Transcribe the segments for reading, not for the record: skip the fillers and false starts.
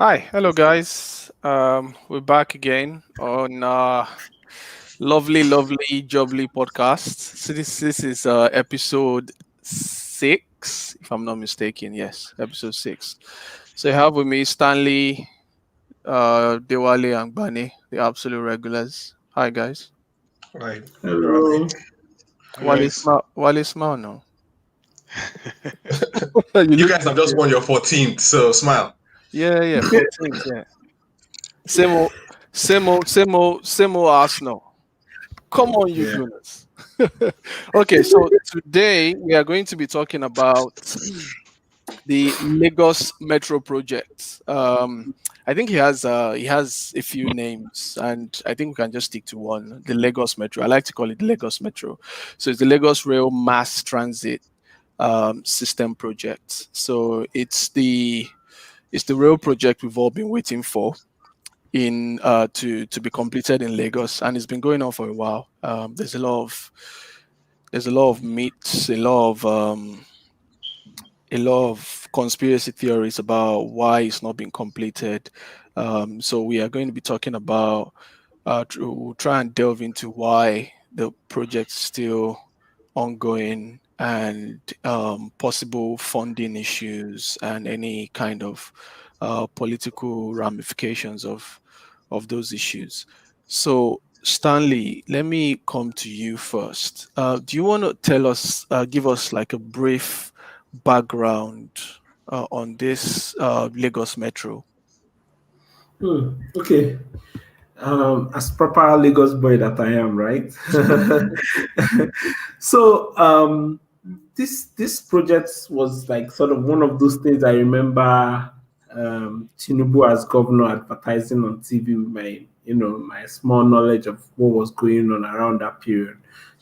Hi, hello guys. We're back again on lovely Jubbly podcast. So this is episode 6, if I'm not mistaken. Yes, episode 6. So you have with me Stanley, Dewale, and Bani, the absolute regulars. Hi guys. Right. Hello. Hi guys. Wale smile now. You You look, guys have just won your 14th, so smile. yeah, 14, yeah. Same old, same old Arsenal. Come on, you Yeah. goodness. Okay, so today we are going to be talking about the Lagos Metro project. I think he has a few names, and I think we can just stick to one: the Lagos Metro. I like to call it the Lagos Metro. So it's the Lagos Rail Mass Transit System project. So it's the rail project we've all been waiting for to be completed in Lagos, and it's been going on for a while. There's a lot of myths, a lot of conspiracy theories about why it's not been completed. So we are going to be talking about. We'll try and delve into why the project's still ongoing and possible funding issues and any kind of political ramifications of those issues. So, Stanley, let me come to you first. Do you want to give us like a brief background on this Lagos Metro? Okay. As proper Lagos boy that I am, right? So this project was like sort of one of those things I remember Tinubu as governor advertising on TV with my small knowledge of what was going on around that period.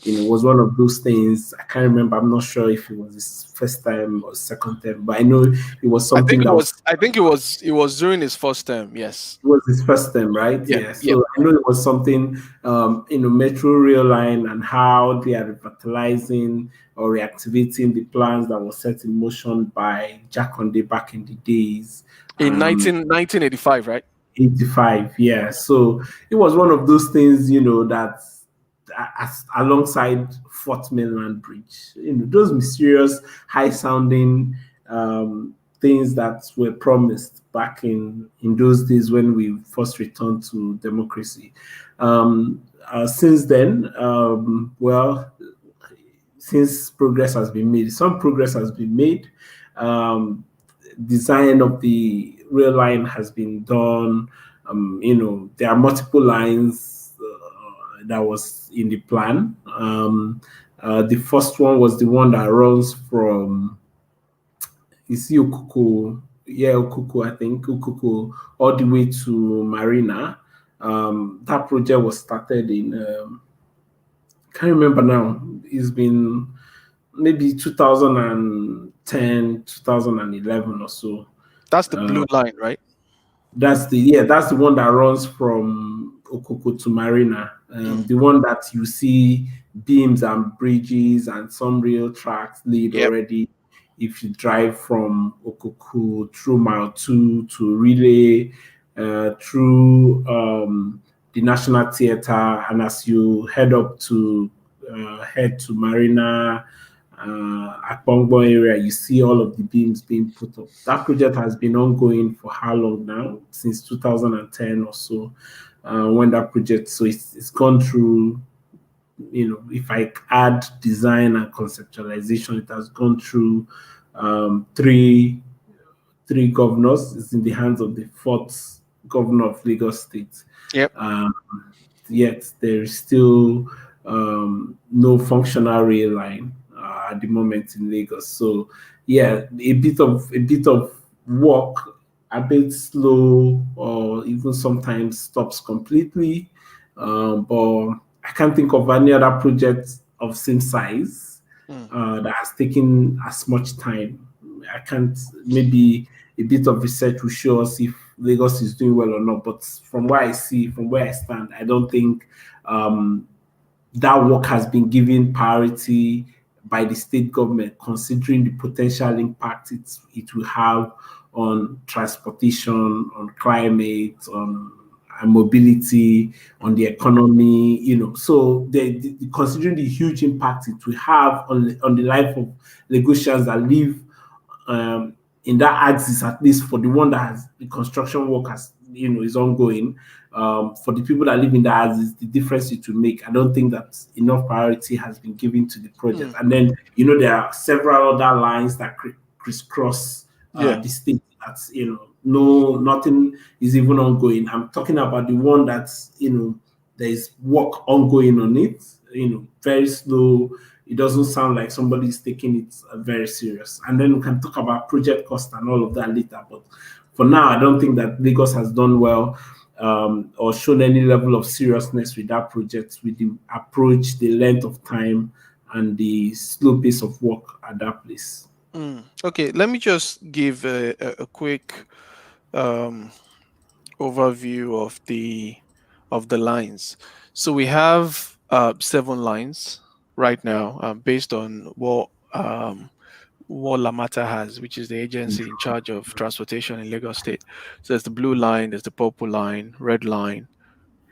It was one of those things. I can't remember. I'm not sure if it was his first time or second time, but I know it was I think something it that was. was. I think it was during his first term. Yes. It was his first time, right? Yeah. Yeah. Yeah. So I know it was something, Metro Rail Line and how they are revitalizing or reactivating the plans that were set in motion by Jack Conde back in the days. In 1985, right? 85, yeah. So it was one of those things, that alongside Fort Mainland Bridge, those mysterious, high-sounding things that were promised back in those days when we first returned to democracy. Since then, since progress has been made, some progress has been made. Design of the rail line has been done. There are multiple lines that was in the plan. The first one was the one that runs from, you see, Okuku, I think, Okuku, all the way to Marina. That project was started in, can't remember now. It's been maybe 2010, 2011 or so. That's the blue line, right? That's the one that runs from Okoko to Marina. The one that you see beams and bridges and some rail tracks lead Yep. already. If you drive from Okoko through Mile 2 to Relay, through the National Theatre, and as you head to Marina, Akbongbo area, you see all of the beams being put up. That project has been ongoing for how long now? Since 2010 or so, when that project, so it's gone through, if I add design and conceptualization, it has gone through three governors. It's in the hands of the fourth governor of Lagos State. Yep. Yet there is still no functional rail line at the moment in Lagos. So yeah, a bit of work, a bit slow, or even sometimes stops completely. But I can't think of any other project of same size that has taken as much time. I can't. Maybe a bit of research will show us if Lagos is doing well or not. But from where I stand, I don't think that work has been given priority by the state government, considering the potential impact it will have on transportation, on climate, on mobility, on the economy, So considering the huge impact it will have on the life of Lagosians that live in that axis, at least for the one that has the construction work is ongoing. For the people that live in that axis, the difference it will make. I don't think that enough priority has been given to the project. And then there are several other lines that crisscross the state. That's nothing is even ongoing. I'm talking about the one that's there is work ongoing on it. Very slow. It doesn't sound like somebody is taking it very serious. And then we can talk about project cost and all of that later. But for now, I don't think that Lagos has done well or shown any level of seriousness with that project, with the approach, the length of time, and the slow pace of work at that place. Okay, let me just give a quick overview of the lines. So we have 7 lines right now, based on what Lamata has, which is the agency in charge of transportation in Lagos State. So there's the blue line, there's the purple line, red line,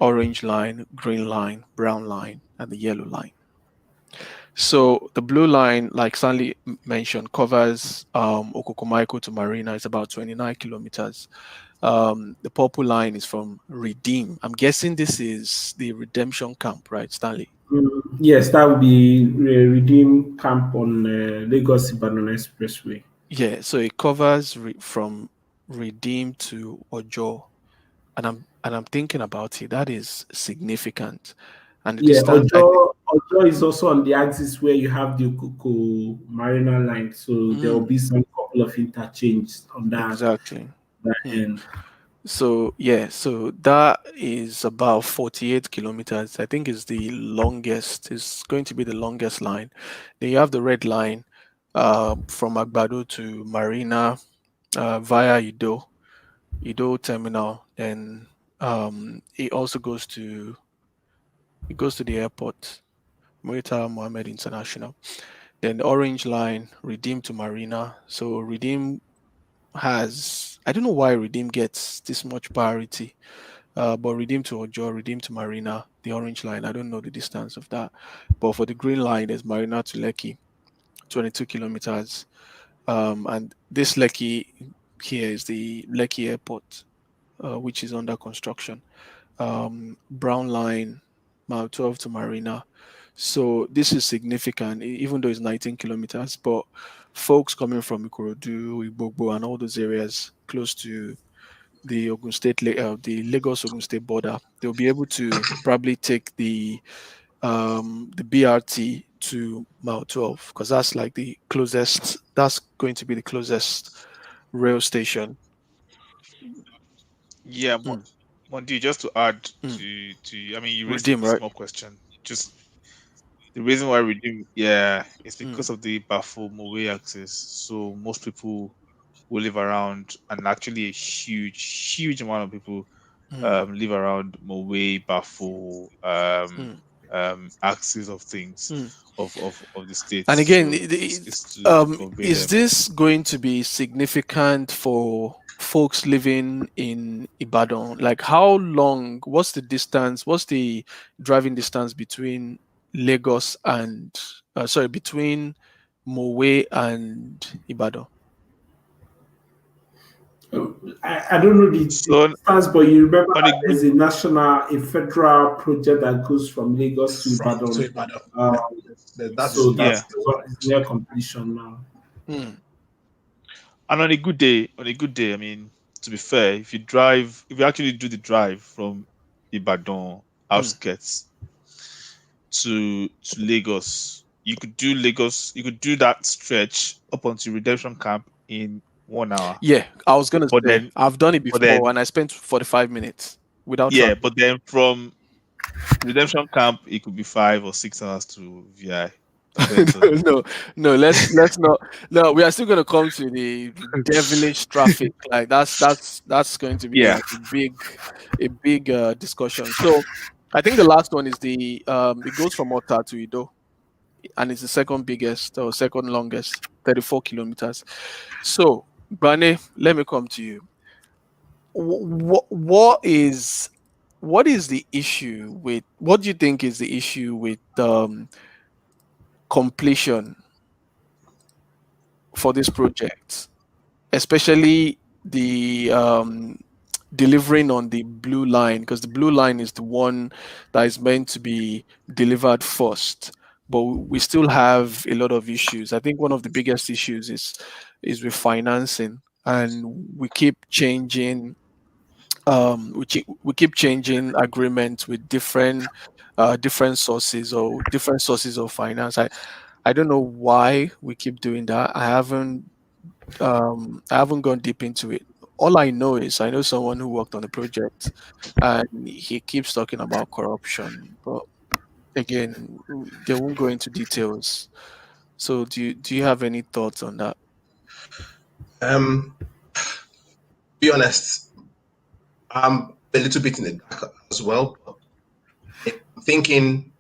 orange line, green line, brown line, and the yellow line. So the blue line, like Stanley mentioned, covers Okokomaiko to Marina. It's about 29 kilometers. The purple line is from Redeem. I'm guessing this is the redemption camp, right, Stanley? Yes, that would be Redeem Camp on Lagos Ibadan Expressway. Yeah, so it covers from Redeem to Ojo, and I'm thinking about it. That is significant. And the distance, Ojo is also on the axis where you have the Okoko Marina line, so there will be some couple of interchange on that. Exactly. That end. So that is about 48 kilometers. I think is the longest. It's going to be the longest line. Then you have the red line from Agbado to Marina via Ido Terminal. And it also goes to the airport, Murita Mohammed International. Then the orange line, Redeem to Marina. So Redeem has, I don't know why Redeem gets this much priority, but Redeem to Ojo, Redeem to Marina, the orange line, I don't know the distance of that. But for the green line, there's Marina to Lekki, 22 kilometers. And this Lekki here is the Lekki airport, which is under construction. Brown line, mile 12 to Marina. So this is significant, even though it's 19 kilometers, but folks coming from Ikorodu, Igbogbo, and all those areas close to the Ogun State, the Lagos Ogun State border, they'll be able to probably take the BRT to mile 12, because that's like the closest. That's going to be the closest rail station. Yeah, Mondi, just to add to I mean, you raised Redeem, a right? small question. Just the reason why Redeem, it's because of the Bafo Mowe axis. So most people who live around, and actually a huge amount of people live around Mowe, Bafo, axis of things of the state. And again, So is this going to be significant for folks living in Ibadan? Like, how long? What's the distance? What's the driving distance between Lagos and between Mowe and Ibadan? I don't know the distance, but you remember there's a federal project that goes from Lagos to Ibadan. That's near completion now. And on a good day, I mean, to be fair, if you actually do the drive from Ibadan outskirts to Lagos, you could do that stretch up until Redemption Camp in 1 hour. Yeah, I was gonna say I've done it before, and I spent 45 minutes without. Yeah, but then from Redemption Camp, it could be 5 or 6 hours to VI. No, let's not. No, we are still going to come to the devilish traffic. Like that's going to be like a big discussion. So I think the last one is it goes from Ota to Ido. and it's the second biggest or second longest, 34 kilometers. So, Bane, let me come to you. What is the issue with, what do you think is the issue with completion for this project, especially the delivering on the blue line, because the blue line is the one that is meant to be delivered first, but we still have a lot of issues. I think one of the biggest issues is with financing, and we keep changing we keep changing agreements with different sources or different sources of finance. I don't know why we keep doing that. I haven't gone deep into it. All I know is I know someone who worked on the project, and he keeps talking about corruption. But again, they won't go into details. So do you have any thoughts on that? Um, be honest, I'm a little bit in the dark as well. I'm thinking,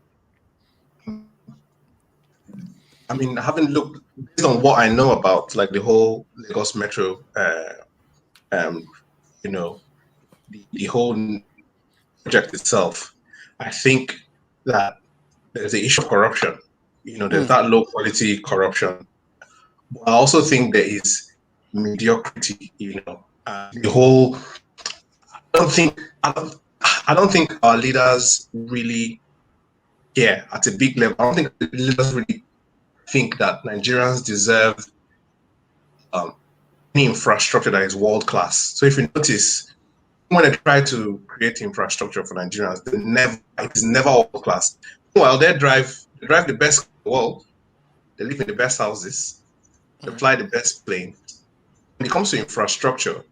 I mean, I haven't looked based on what I know about like the whole Lagos Metro, um, you know, the whole project itself. I think that there's the issue of corruption. There's that low quality corruption. But I also think there is mediocrity. The whole. I don't think our leaders really care at a big level. I don't think the leaders really think that Nigerians deserve any infrastructure that is world class. So if you notice, when they try to create infrastructure for Nigerians, it is never world class. While they drive the best in the world, they live in the best houses, they fly the best planes. When it comes to infrastructure, you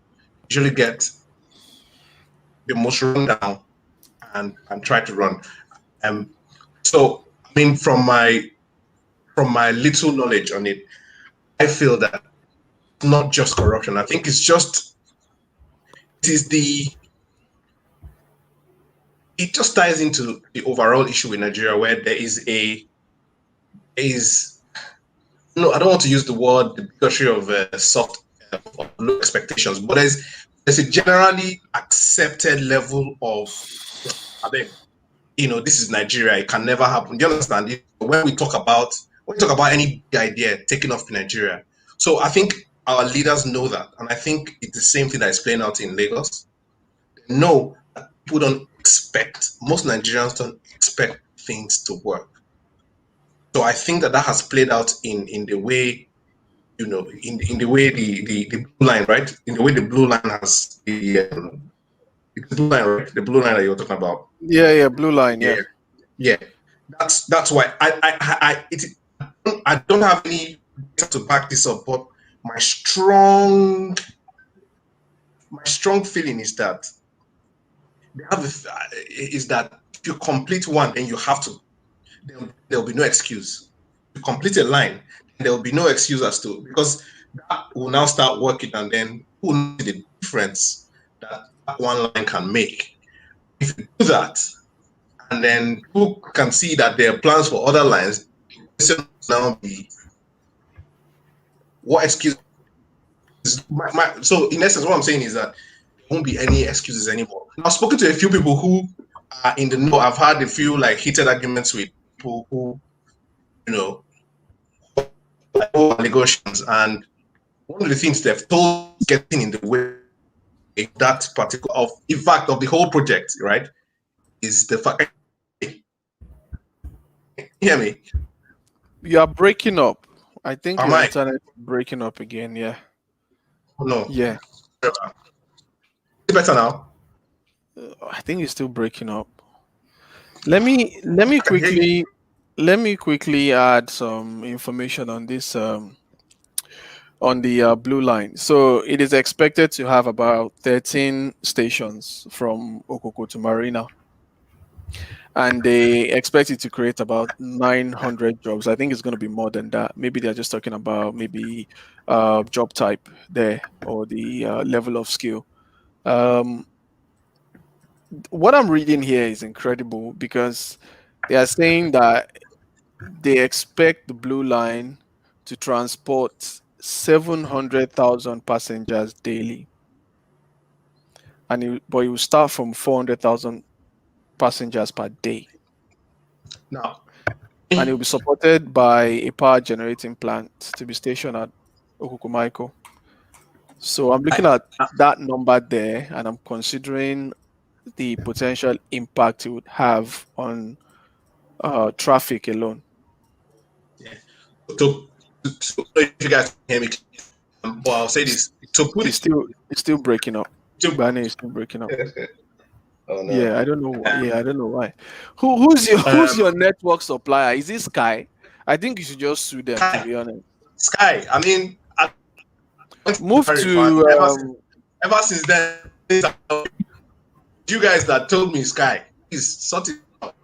usually get the most rundown and try to run. So I mean, from my little knowledge on it, I feel that it's not just corruption. I think it just ties into the overall issue in Nigeria, where there is no, I don't want to use the word the bigotry of soft low expectations, but there's a generally accepted level of, I think, this is Nigeria. It can never happen. Do you understand? When we talk about any big idea taking off in Nigeria, so I think our leaders know that, and I think it's the same thing that is playing out in Lagos. They know that most Nigerians don't expect things to work. So I think that has played out in the way, in the way the blue line, right? In the way the blue line has the blue line, right? The blue line that you're talking about. Yeah, blue line. Yeah. That's why I don't have any data to back this up, but my strong feeling is that if you complete one, then you have to. There'll be no excuse. To complete a line, there will be no excuse because that will now start working, and then who knows the difference that one line can make. If you do that, and then who can see that there are plans for other lines, now be what excuse? So in essence, what I'm saying is that there won't be any excuses anymore. I've spoken to a few people who are in the know. I've had a few heated arguments with people who, negotiations, and one of the things they've told getting in the way that particular of the whole project, right, is the fact. Hear me? You are breaking up. I think your internet is breaking up again. Yeah. Oh, no. Yeah. It's better now. I think it's still breaking up. Let me quickly add some information on this on the blue line. So it is expected to have about 13 stations from Okoko to Marina, and they expect it to create about 900 jobs. I think it's going to be more than that. Maybe they're just talking about maybe job type there, or the level of skill. What I'm reading here is incredible, because they are saying that they expect the Blue Line to transport 700,000 passengers daily, but it will start from 400,000 passengers per day, Now, and it will be supported by a power generating plant to be stationed at Okukumaiko. So I'm looking I, at that number there, and I'm considering the potential impact it would have on traffic alone. yeah. To, if you guys can hear me, well, I'll say It's, this to put it it's still breaking up. to. Bane is still breaking up. Oh no. Yeah, I don't know. Yeah, I don't know why. Who's your who's Um, your network supplier? Is it Sky? I think you should just sue them. To Sky, be honest, Sky. I mean, I went to move verify. to. Ever since then, you guys that told me Sky is sorting out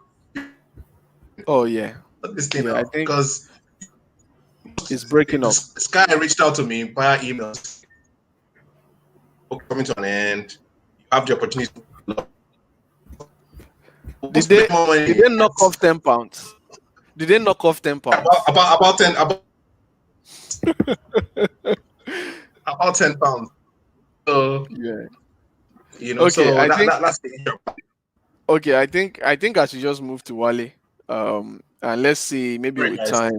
Oh yeah, this thing yeah. I out think because it's breaking up. Sky reached out to me via emails. Coming to an end, you have the opportunity to Did spend they more money. did they knock off £10? Did they knock off £10? About 10 about £10. So Yeah. so Okay, that's the okay. I think I should just move to Wale. And let's see. very nice.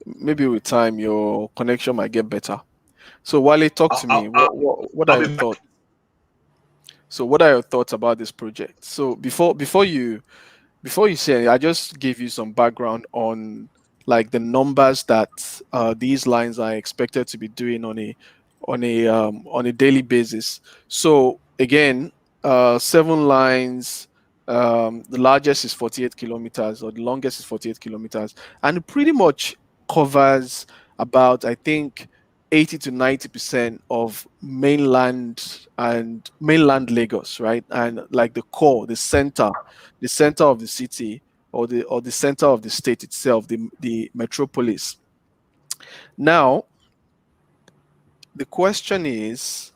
Maybe with time, your connection might get better. So Wale, talk to me. What are I'll your be back. thoughts? So what are your thoughts about this project? So before you say, I just gave you some background on like the numbers that these lines are expected to be doing on a daily basis. So again, 7 lines. The largest is 48 kilometers, or the longest is 48 kilometers, and it pretty much covers about, I think, 80 to 90% of mainland Lagos, right? And like the center of the city, or the center of the state itself, the metropolis. Now, the question is,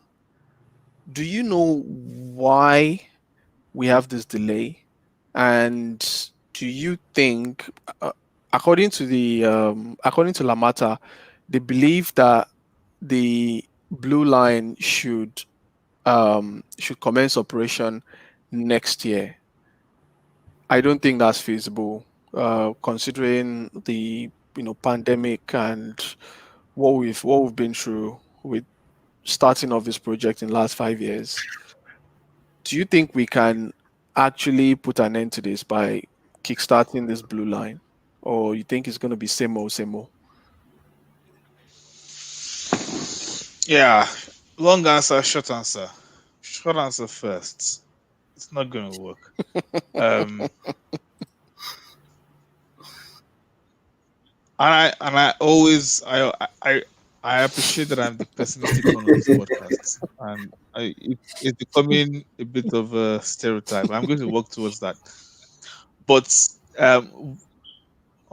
do you know why we have this delay? And do you think, according to Lamata, they believe that the Blue Line should commence operation next year? I don't think that's feasible, considering the pandemic and what we've been through with starting off this project in the last 5 years. Do you think we can actually put an end to this by kickstarting this Blue Line, or you think it's going to be same old, same old? Yeah, long answer, short answer. Short answer first. It's not going to work. Um, and I always I appreciate that I'm the pessimistic one on this podcast, and it's becoming a bit of a stereotype. I'm going to work towards that, but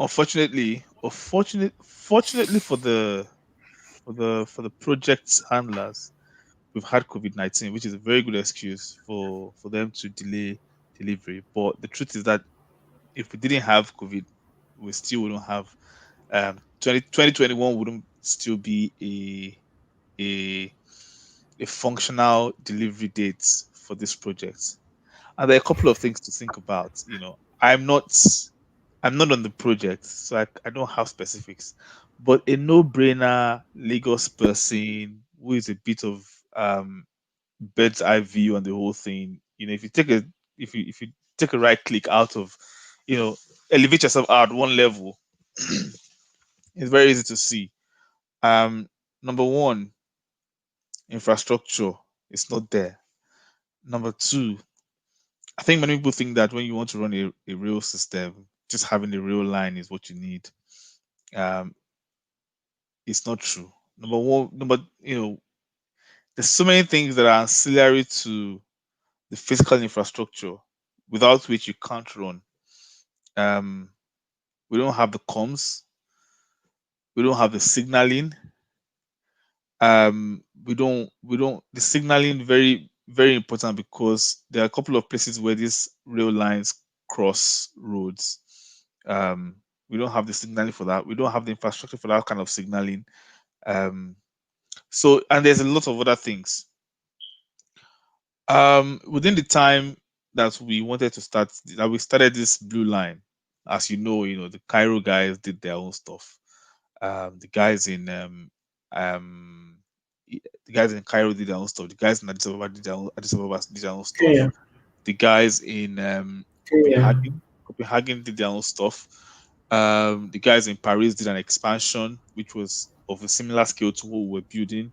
fortunately for the project handlers, we've had COVID-19, which is a very good excuse for them to delay delivery. But the truth is that if we didn't have COVID, we still wouldn't have 2021 wouldn't still be a a functional delivery date for this project. And there are a couple of things to think about. I'm not on the project, so I don't have specifics. But a no-brainer Lagos person who is a bit of bird's eye view on the whole thing. If you take a right click out of, elevate yourself out one level, it's very easy to see. Number one, infrastructure is not there. Number two, I think many people think that when you want to run a rail system, just having a rail line is what you need. Um, it's not true. Number one, there's so many things that are ancillary to the physical infrastructure without which you can't run. Um, we don't have the comms, we don't have the signaling. We don't the signaling very very important because there are a couple of places where these rail lines cross roads. Um, We don't have the signaling for that. We don't have the infrastructure for that kind of signaling. So, and there's a lot of other things. Within the time that we wanted to start, that we started this blue line, as you know, the Cairo guys did their own stuff. The guys in the guys in Cairo did their own stuff. The guys in Addis Ababa did their own stuff. Kenya, The guys in Kenya. Copenhagen did their own stuff. The guys in Paris did an expansion, which was of a similar scale to what we were building,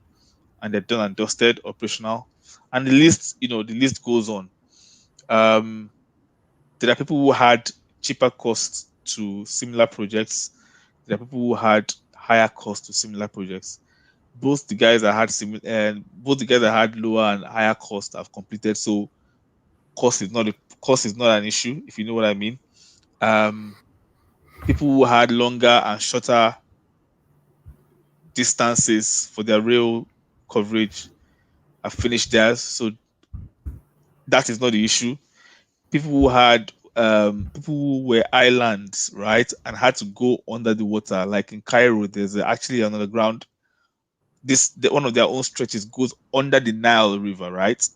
and they're done and dusted, operational. And the list goes on. There are people who had cheaper costs to similar projects. There are people who had higher costs to similar projects. Both the guys that had lower and higher costs have completed. So cost is not an issue, if you know what I mean. People who had longer and shorter distances for their rail coverage have finished theirs, so that is not the issue. People who were islands, right, and had to go under the water, like in Cairo, there's actually an underground. One of their own stretches goes under the Nile River, right,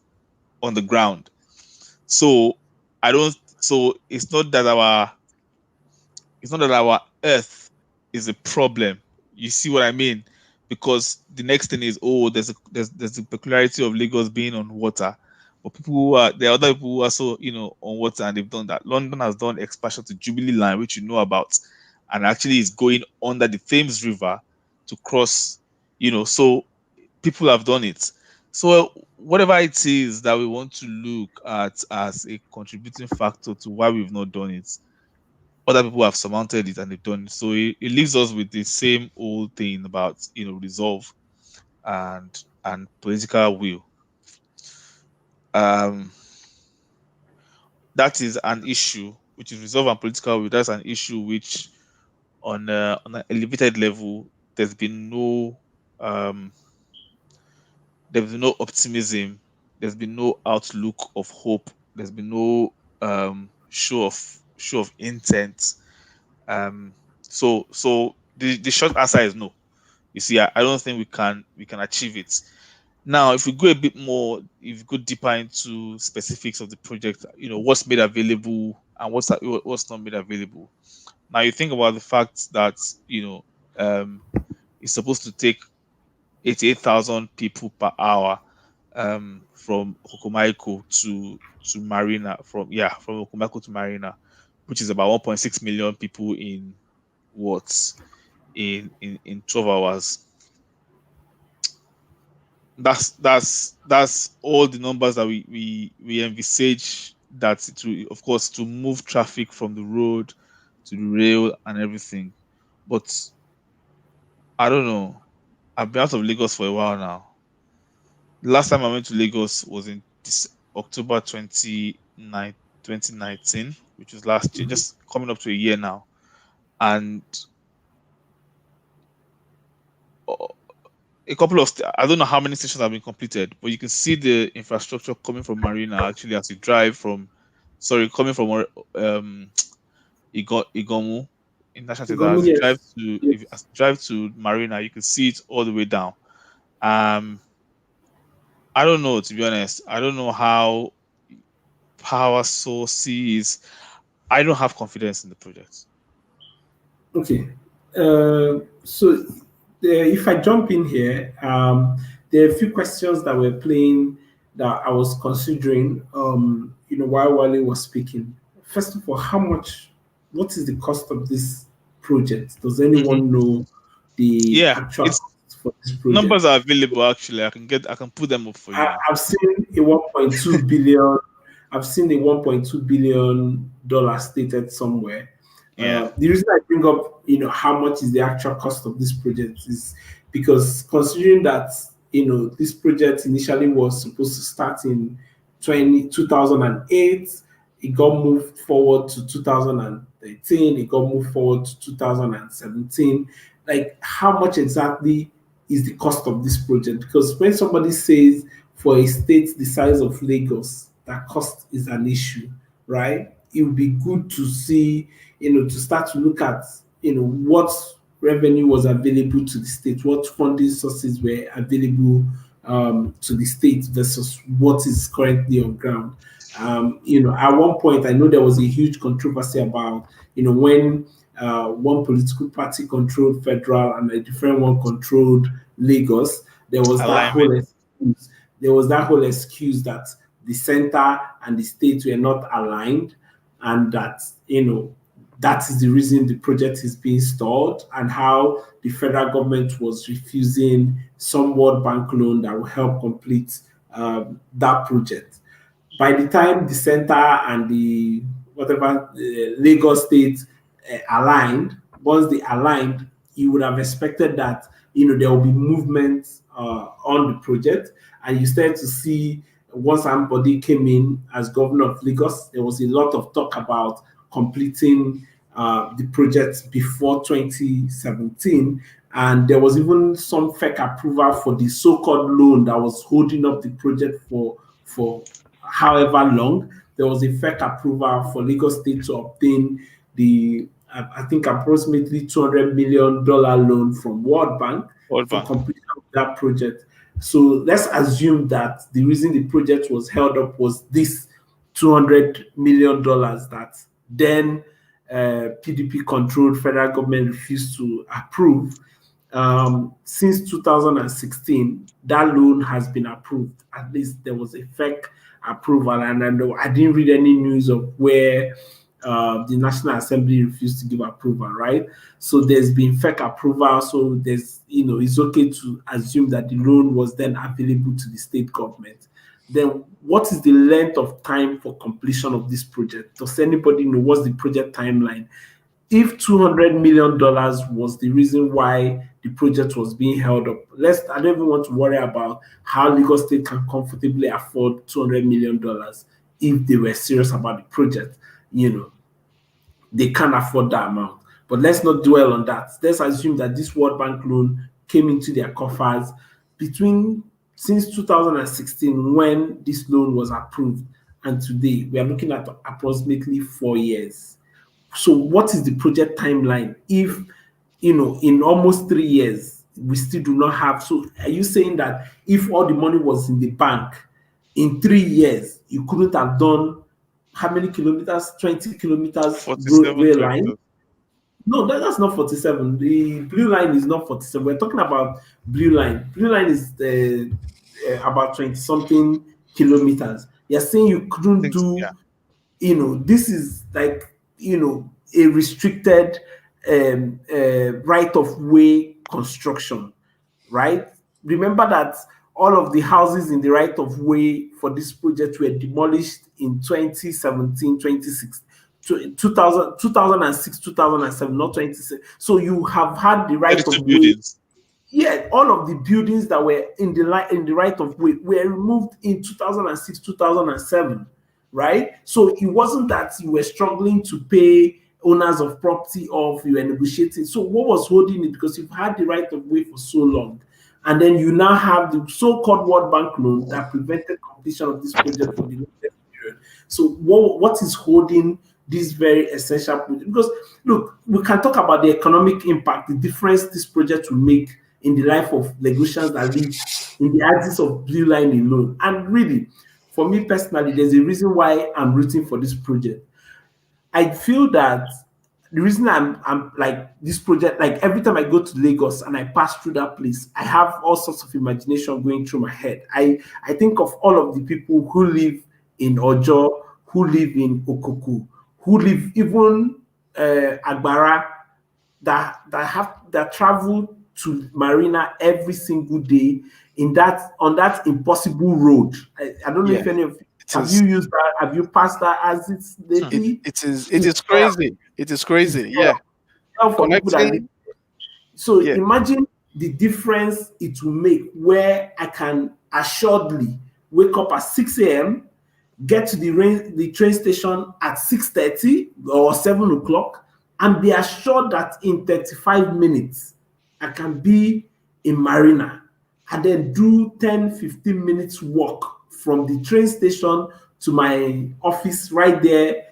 on the ground. So it's not that our Earth is a problem. You see what I mean? Because the next thing is, there's the peculiarity of Lagos being on water. But there are other people who are also, on water, and they've done that. London has done expansion to Jubilee Line, which you know about, and actually is going under the Thames River to cross, so people have done it. So whatever it is that we want to look at as a contributing factor to why we've not done it, other people have surmounted it and they've done it. So it leaves us with the same old thing about resolve and political will. That is an issue which is resolve and political will. That's an issue which on an elevated level there's been no optimism, there's been no outlook of hope, there's been no show of intent. So the short answer is no. You see, I don't think we can achieve it. Now, if we go a bit more, if we go deeper into specifics of the project, what's made available and what's not made available. Now, you think about the fact that it's supposed to take 88,000 people per hour from Hokomaiko to Marina, from Hokomaiko to Marina, which is about 1.6 million people in 12 hours. That's all the numbers that we envisage, that to move traffic from the road to the rail and everything. But I don't know. I've been out of Lagos for a while now. The last time I went to Lagos was in October 2019, which was last year, just coming up to a year now. And a couple of I don't know how many stations have been completed, but you can see the infrastructure coming from Marina actually as you drive coming from Igomu International Theatre. As you drive to Marina, you can see it all the way down. I don't know, to be honest. I don't know how power source is. I don't have confidence in the project. Okay. So if I jump in here, there are a few questions that were playing that I was considering, while Wale was speaking. First of all, what is the cost of this project? Does anyone know the actual cost for this project? Numbers are available, actually. I can put them up for you. I've seen a 1.2 billion. I've seen a $1.2 billion stated somewhere. The reason I bring up, how much is the actual cost of this project is because considering that, this project initially was supposed to start in 2008, it got moved forward to 2013, it got moved forward to 2017. Like, how much exactly is the cost of this project? Because when somebody says for a state the size of Lagos, that cost is an issue, right? It would be good to see, to start to look at what revenue was available to the state, what funding sources were available to the state versus what is currently on ground. At one point, I know there was a huge controversy about, when one political party controlled federal and a different one controlled Lagos, there was that whole Alignment. excuse. There was that whole excuse that the center and the state were not aligned, and that that is the reason the project is being stalled, and how the federal government was refusing some World Bank loan that will help complete that project. By the time the center and the Lagos state aligned, once they aligned, you would have expected that there will be movement on the project, and you started to see once somebody came in as governor of Lagos, there was a lot of talk about completing the project before 2017, and there was even some fake approval for the so-called loan that was holding up the project for however long. There was a fake approval for Lagos State to obtain the I think approximately $200 million loan from World Bank World for Bank. completion of that project. So let's assume that the reason the project was held up was this $200 million that then PDP-controlled federal government refused to approve. Since 2016, that loan has been approved. At least there was a fake approval, and I didn't read any news of where the National Assembly refused to give approval, right? So there's been fake approval. So there's, it's okay to assume that the loan was then available to the state government. Then what is the length of time for completion of this project? Does anybody know what's the project timeline? If $200 million was the reason why the project was being held up, I don't even want to worry about how Lagos State can comfortably afford $200 million if they were serious about the project. They can't afford that amount. But let's not dwell on that. Let's assume that this World Bank loan came into their coffers since 2016, when this loan was approved, and today we are looking at approximately 4 years. So what is the project timeline if, in almost 3 years, we still do not have? So are you saying that if all the money was in the bank, in 3 years, you couldn't have done how many kilometers? 20 kilometers railway line? No, that's not 47. The blue line is not 47. We're talking about blue line. Blue line is about 20-something kilometers. You're saying you couldn't do, this is like, a restricted right-of-way construction, right? Remember that all of the houses in the right-of-way for this project were demolished in 2017, 2016, 2006, 2007, not 2016. So you have had the right-of-way. Yeah, all of the buildings that were in the right-of-way were removed in 2006, 2007, right? So it wasn't that you were struggling to pay owners of property off, you were negotiating. So what was holding it? Because you've had the right-of-way for so long, and then you now have the so-called World Bank loan that prevented completion of this project for the latest period. So what is holding this very essential project? Because look, we can talk about the economic impact, the difference this project will make in the life of Lagosians that live in the axis of Blue Line alone. And really, for me personally, there's a reason why I'm rooting for this project. I feel that the reason I'm like this project, like every time I go to Lagos and I pass through that place, I have all sorts of imagination going through my head. I think of all of the people who live in Ojo, who live in Okoku, who live even Agbara, that travel to Marina every single day on that impossible road. I don't know if any of you have used that. Have you passed that as it's lately? It is crazy. It is crazy. Yeah. So imagine the difference it will make, where I can assuredly wake up at 6 a.m., get to the train station at 6:30 or 7 o'clock, and be assured that in 35 minutes I can be in Marina, and then do 10-15 minutes walk from the train station to my office right there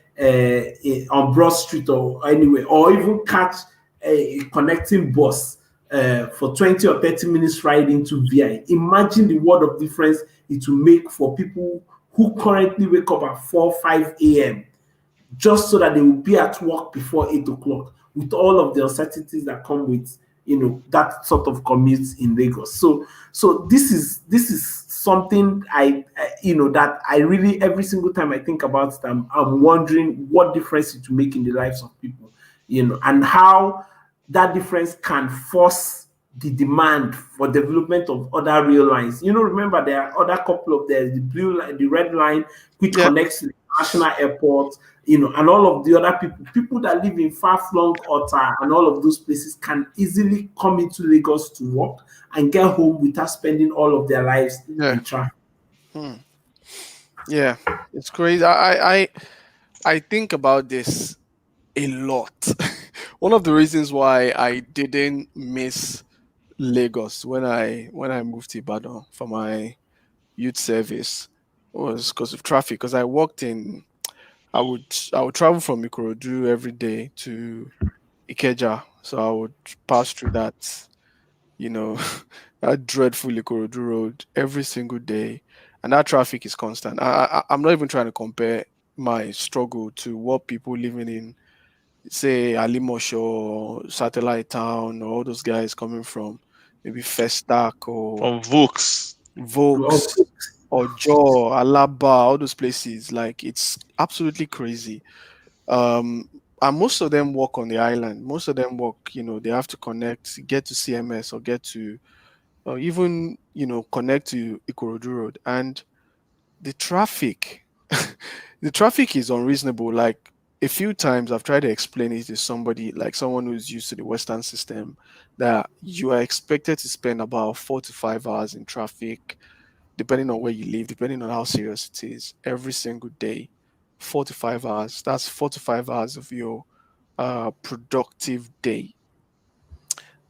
on Broad Street or anywhere, or even catch a connecting bus for 20 or 30 minutes ride into VI. Imagine the world of difference it will make for people who currently wake up at 4, 5 a.m. just so that they will be at work before 8 o'clock, with all of the uncertainties that come with that sort of commute in Lagos. So this is something that I really, every single time I think about it, I'm wondering what difference it will make in the lives of people, and how that difference can force the demand for development of other rail lines. Remember, there are other couple of, there's the blue line, the red line, which Yeah. connects to the national airport, and all of the other people that live in far-flung Ota and all of those places can easily come into Lagos to work and get home without spending all of their lives Yeah. in traffic. Yeah. It's crazy. I think about this a lot. One of the reasons why I didn't miss Lagos when I moved to Ibadan for my youth service was because of traffic. Because I would travel from Ikorodu every day to Ikeja, so I would pass through that, you know, that dreadful Ikorodu road every single day, and that traffic is constant. I'm not even trying to compare my struggle to what people living in, say, Alimosho or Satellite Town, or all those guys coming from maybe Festac or From Vokes. Vokes or Jaw, Alaba, all those places. Like, it's absolutely crazy. Um, and most of them work on the island. Most of them work, they have to connect, get to CMS or get to, or even, connect to Ikorodu Road. And the traffic, the traffic is unreasonable. Like, a few times I've tried to explain it to somebody, like someone who's used to the Western system, that you are expected to spend about 4 to 5 hours in traffic, depending on where you live, depending on how serious it is, every single day. 4 to 5 hours. That's 4 to 5 hours of your productive day.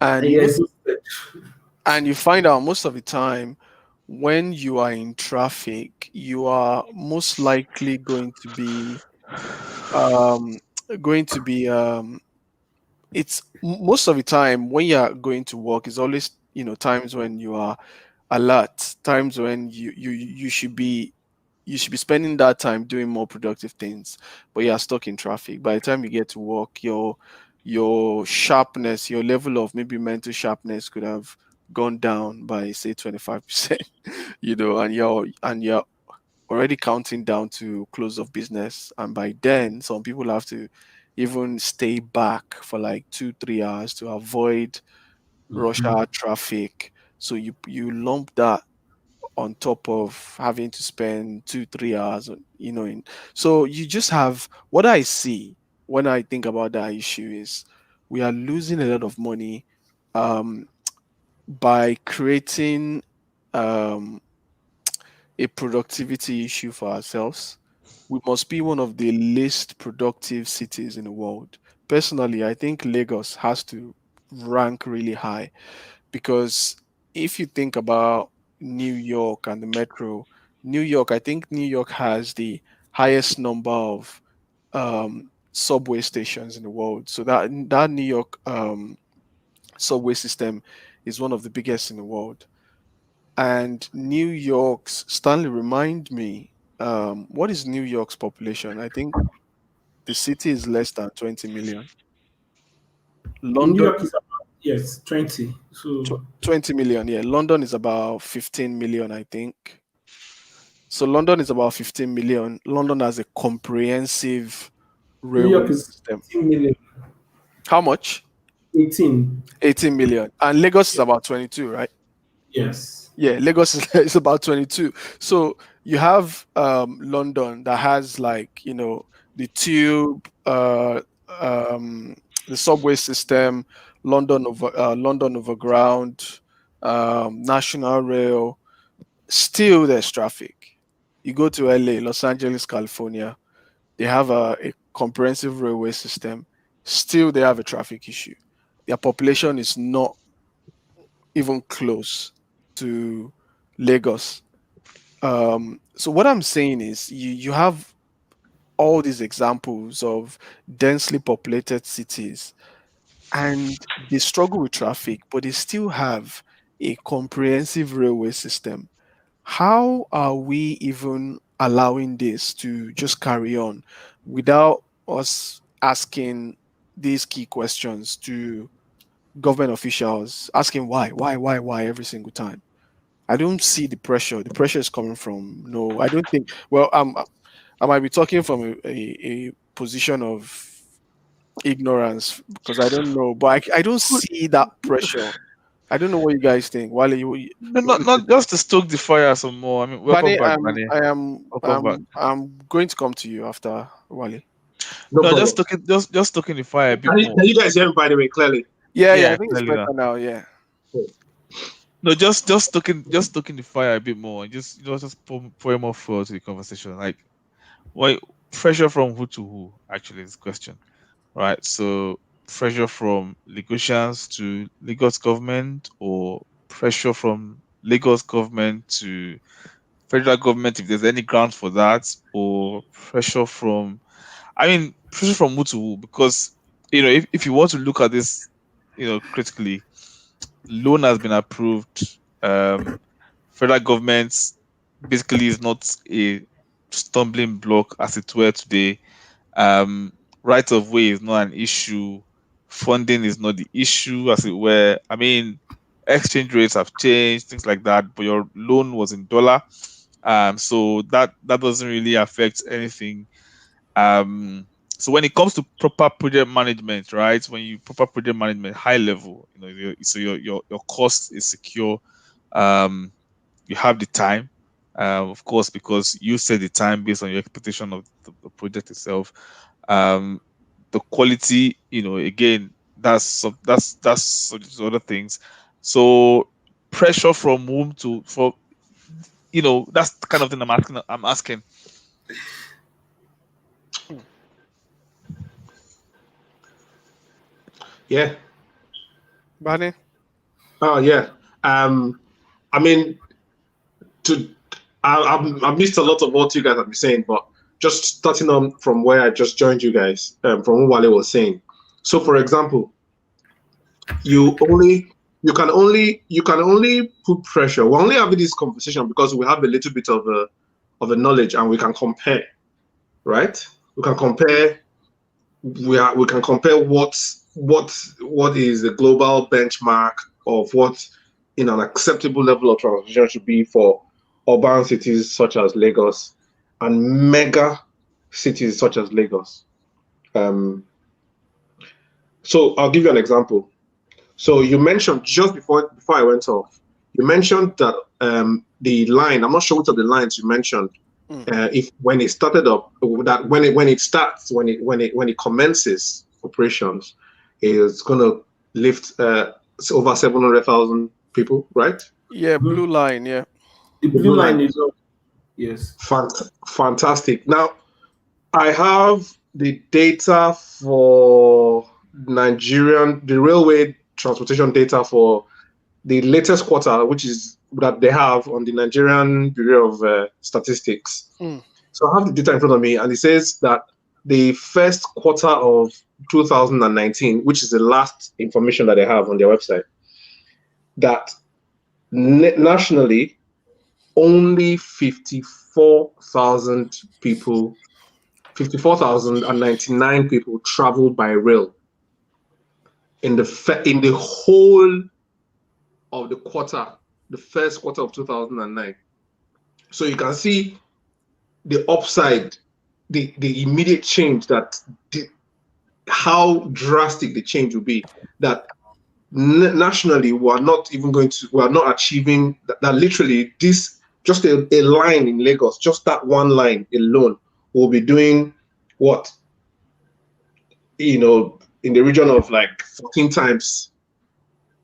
And And yes, you find out most of the time when you are in traffic, you are most likely um going to be it's most of the time when you are going to work is always, times when you are alert, times when you should be spending that time doing more productive things, but you are stuck in traffic. By the time you get to work, your sharpness, your level of maybe mental sharpness could have gone down by, say, 25%, and you're already counting down to close of business. And by then, some people have to even stay back for like 2 3 hours to avoid rush hour traffic. So you lump that on top of having to spend 2 3 hours so you just have, what I see when I think about that issue is we are losing a lot of money um by creating um a productivity issue for ourselves. We must be one of the least productive cities in the world. Personally, I think Lagos has to rank really high, because if you think about New York and the metro, I think New York has the highest number of subway stations in the world. So that New York subway system is one of the biggest in the world. And New York's, Stanley, remind me, what is New York's population? I think the city is less than 20 million. in New London, York is about, yes, 20. So 20 million. Yeah, London is about 15 million, I think. So London is about 15 million. London has a comprehensive New York railway is system. 18 million. How much? 18. 18 million. And Lagos is about 22, right? Yes. Yeah, Lagos is about 22. So you have London that has, like, the tube, the subway system, London Overground, National Rail. Still, there's traffic. You go to LA, Los Angeles, California, they have a comprehensive railway system. Still, they have a traffic issue. Their population is not even close to Lagos. So what I'm saying is, you have all these examples of densely populated cities, and they struggle with traffic, but they still have a comprehensive railway system. How are we even allowing this to just carry on without us asking these key questions to government officials, asking why every single time? I don't see the pressure. The pressure is coming from no. I don't think. Well, I might be talking from a position of ignorance because I don't know, but I don't see that pressure. I don't know what you guys think. Wale, No, not just to stoke the fire some more. I mean, welcome Bane, back, Manny. Welcome back. I'm going to come to you after Wale. No No, problem. just stoking the fire a bit more. Can you guys hear me, by the way, clearly? Yeah, Yeah, I think it's clearly better now. Yeah. No, just stoking the fire a bit more. Just pour more fuel to the conversation. Like, why pressure from who to who? Actually, is the question, right? So pressure from Lagosians to Lagos government, or pressure from Lagos government to federal government, if there's any grounds for that, or pressure from, I mean, pressure from who to who? Because if you want to look at this, critically, loan has been approved. Federal government basically is not a stumbling block as it were today. Right of way is not an issue. Funding is not the issue as it were. I mean, exchange rates have changed, things like that. But your loan was in dollar, so that doesn't really affect anything. So when it comes to proper project management, right? When you proper project management, high level, so your cost is secure. You have the time, of course, because you set the time based on your expectation of the project itself. The quality, again, that's other things. So pressure from whom to for, that's the kind of thing I'm asking. Yeah. Bane? Oh yeah. I mean, I missed a lot of what you guys have been saying, but just starting on from where I just joined you guys, from what Wale was saying. So, for example, you can only put pressure. We're only having this conversation because we have a little bit of a knowledge, and we can compare, right? We can compare. We can compare what is the global benchmark of what in an acceptable level of transportation should be for urban cities such as Lagos and mega cities such as Lagos. So I'll give you an example. So you mentioned just before I went off, you mentioned that the line. I'm not sure which of the lines you mentioned. If when it started up, that when it commences operations, it's going to lift over 700,000 people, right? Yeah, blue line. Yeah. The blue line is up. Yes. Fantastic. Now, I have the data for the railway transportation data for the latest quarter, which is that they have on the Nigerian Bureau of Statistics. So I have the data in front of me, and it says that the first quarter of 2019, which is the last information that they have on their website, that nationally, only 54,099 people traveled by rail in the whole of the quarter, the first quarter of 2009. So you can see the upside, the immediate change, how drastic the change will be. That nationally we are not achieving that literally this, just a line in Lagos, just that one line alone will be doing what, in the region of like 14 times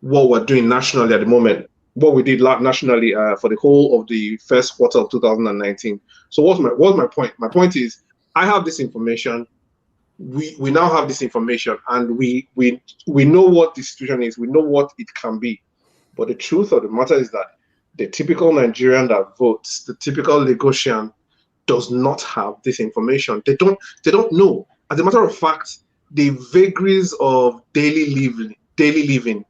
what we're doing nationally at the moment, what we did nationally for the whole of the first quarter of 2019. So what's my point? My point is, I have this information. We now have this information, and we know what the situation is. We know what it can be. But the truth of the matter is that the typical Nigerian that votes, the typical Lagosian, does not have this information. They don't know. As a matter of fact, the vagaries of daily living,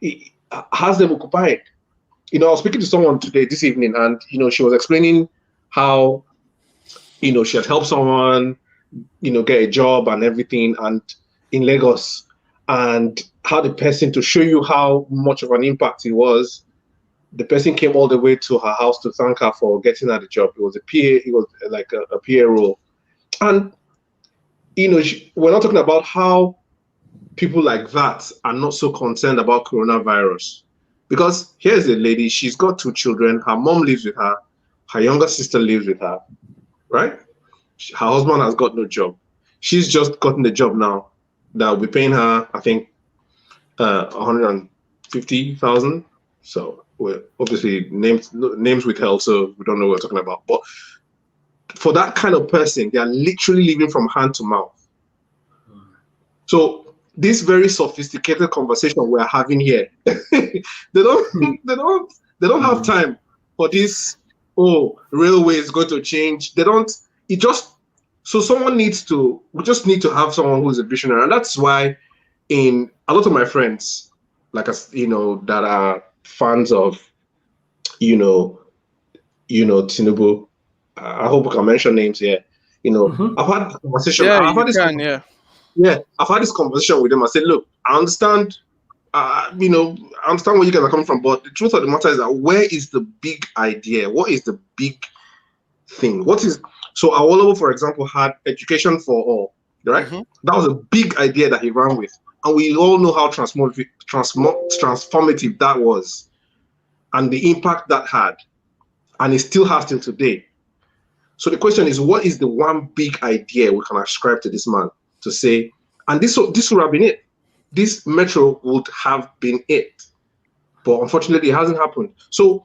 it has them occupied. I was speaking to someone this evening, and she was explaining how she had helped someone get a job and everything, and in Lagos, and how the person, to show you how much of an impact it was, the person came all the way to her house to thank her for getting her the job. It was a PA, it was like a PA role. And we're not talking about how people like that are not so concerned about coronavirus. Because here's a lady, she's got 2 children, her mom lives with her, her younger sister lives with her, right? Her husband has got no job. She's just gotten the job now that will be paying her, I think, 150,000. So we're obviously names withheld, so we don't know what we're talking about. But for that kind of person, they are literally living from hand to mouth. So this very sophisticated conversation we're having here, they don't have time for this. Oh, railway is going to change. They don't. It just so someone needs to. We just need to have someone who's a visionary, and that's why in a lot of my friends, like us, that are fans of, Tinubu. I hope we can mention names here. I've had a conversation. Yeah, I've had this conversation with them. I said, look, I understand. I understand where you guys are coming from, but the truth of the matter is that where is the big idea? What is the big thing? So Awolowo, for example, had education for all, right? Mm-hmm. That was a big idea that he ran with, and we all know how transformative that was, and the impact that had, and it still has till today. So the question is, what is the one big idea we can ascribe to this man to say, and this would have been it. This metro would have been it, but unfortunately, it hasn't happened. So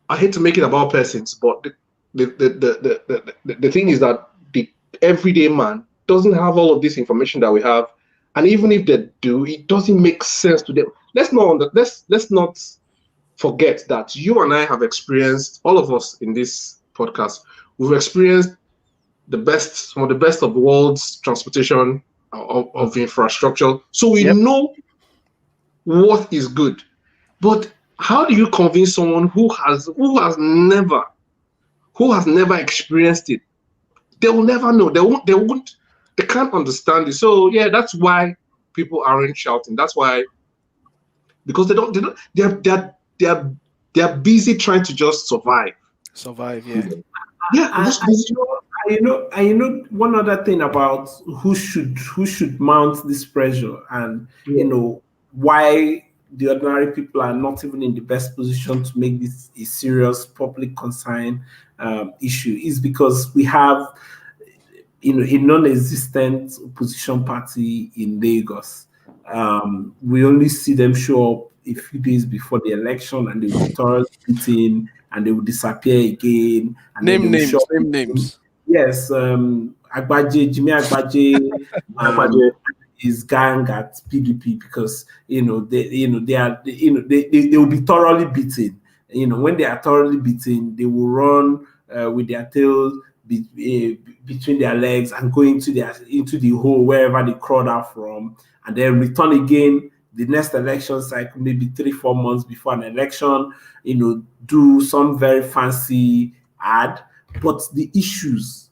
I hate to make it about persons, but the thing is that the everyday man doesn't have all of this information that we have, and even if they do, it doesn't make sense to them. Let's not forget that you and I have experienced, all of us in this podcast, we've experienced some of the best of the world's transportation of infrastructure. So we know what is good. But how do you convince someone who has never experienced it? They will never know. They can't understand it. So yeah, that's why people aren't shouting. That's why, because they're busy trying to just survive. Yeah, one other thing about who should mount this pressure, and why the ordinary people are not even in the best position to make this a serious public concern issue, is because we have a non-existent opposition party in Lagos. We only see them show up a few days before the election, and they will be thoroughly beaten, and they will disappear again. And name names. Yes, Jimmy Agbaje, his gang at PDP, because they will be thoroughly beaten. When they are thoroughly beaten, they will run with their tails between their legs and go into the hole wherever they crawled out from, and then return again the next election cycle, maybe 3-4 months before an election, do some very fancy ad. But the issues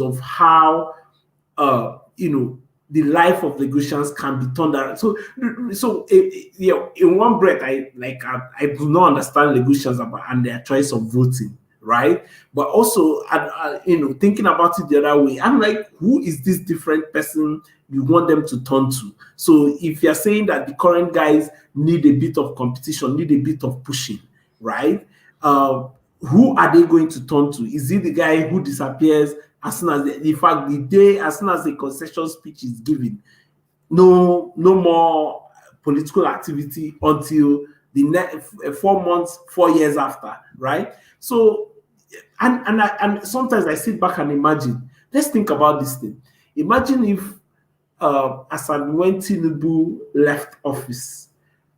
of how the life of Lagosians can be turned around. So in one breath, I do not understand Lagosians and their choice of voting, right? But also, thinking about it the other way, I'm like, who is this different person you want them to turn to? So if you're saying that the current guys need a bit of competition, need a bit of pushing, right? Who are they going to turn to? Is it the guy who disappears as soon as as soon as the concession speech is given? No more political activity until the next 4 years after, right? So, and sometimes I sit back and imagine. Let's think about this thing. Imagine if, when Tinubu left office,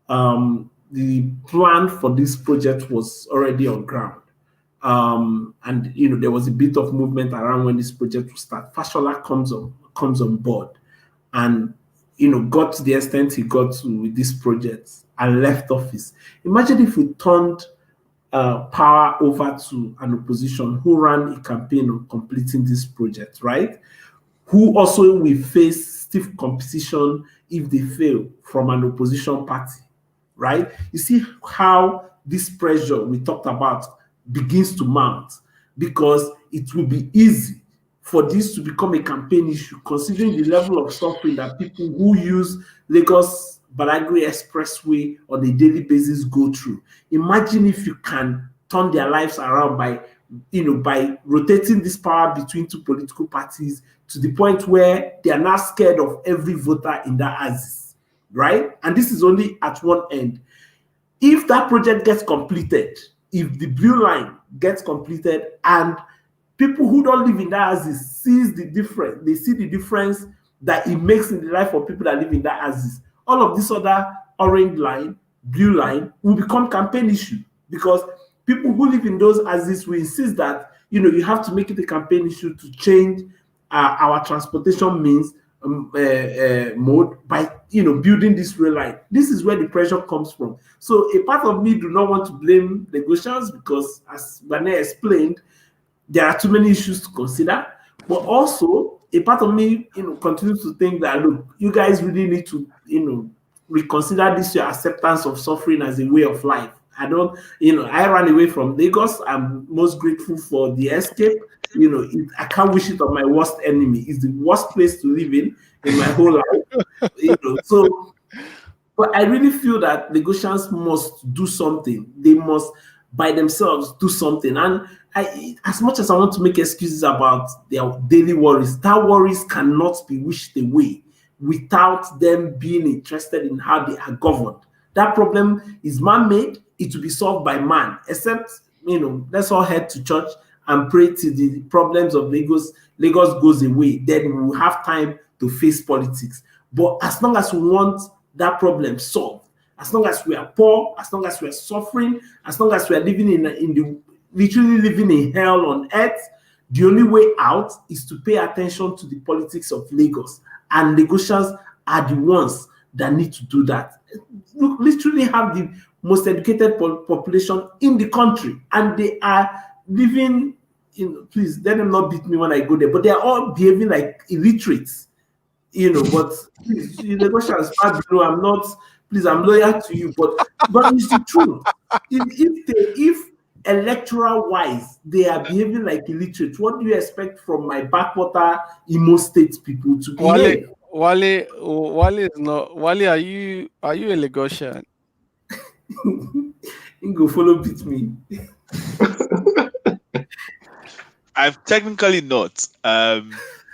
the plan for this project was already on ground. And there was a bit of movement around when this project would start. Fashola comes comes on board and got to the extent he got to with this project and left office. Imagine if we turned power over to an opposition who ran a campaign on completing this project, right? Who also will face stiff competition if they fail from an opposition party, right? You see how this pressure we talked about begins to mount, because it will be easy for this to become a campaign issue, considering the level of suffering that people who use Lagos Badagry Expressway on a daily basis go through. Imagine if you can turn their lives around by rotating this power between two political parties to the point where they are now scared of every voter in that axis, right? And this is only at one end. If that project gets completed, if the blue line gets completed and people who don't live in that axis see the difference that it makes in the life of people that live in that axis, all of this other orange line, blue line will become campaign issue, because people who live in those axes will insist that you have to make it a campaign issue to change our transportation means mode by building this rail line. This is where the pressure comes from. So a part of me do not want to blame negotiations, because as Bane explained, there are too many issues to consider. But also a part of me continues to think that, look, you guys really need to reconsider this your acceptance of suffering as a way of life. I ran away from Lagos. I'm most grateful for the escape. I can't wish it on my worst enemy. It's the worst place to live in my whole life. So, but I really feel that Lagosians must do something. They must, by themselves, do something. And as much as I want to make excuses about their daily worries, that worries cannot be wished away without them being interested in how they are governed. That problem is man-made. It will be solved by man, except, let's all head to church and pray till the problems of Lagos goes away. Then we will have time to face politics. But as long as we want that problem solved, as long as we are poor, as long as we are suffering, as long as we are living literally living in hell on earth, the only way out is to pay attention to the politics of Lagos. And Lagosians are the ones that need to do that. Look, literally have the most educated population in the country, and they are living please let them not beat me when I go there, but they are all behaving like illiterates, but please, Lagosians, I'm not, please, I'm loyal to you, but it's the truth. If electoral wise they are behaving like illiterates, what do you expect from my backwater Imo State people to behave? Wale is not. Wale, are you a Lagosian? You go follow beat me. I'm technically not,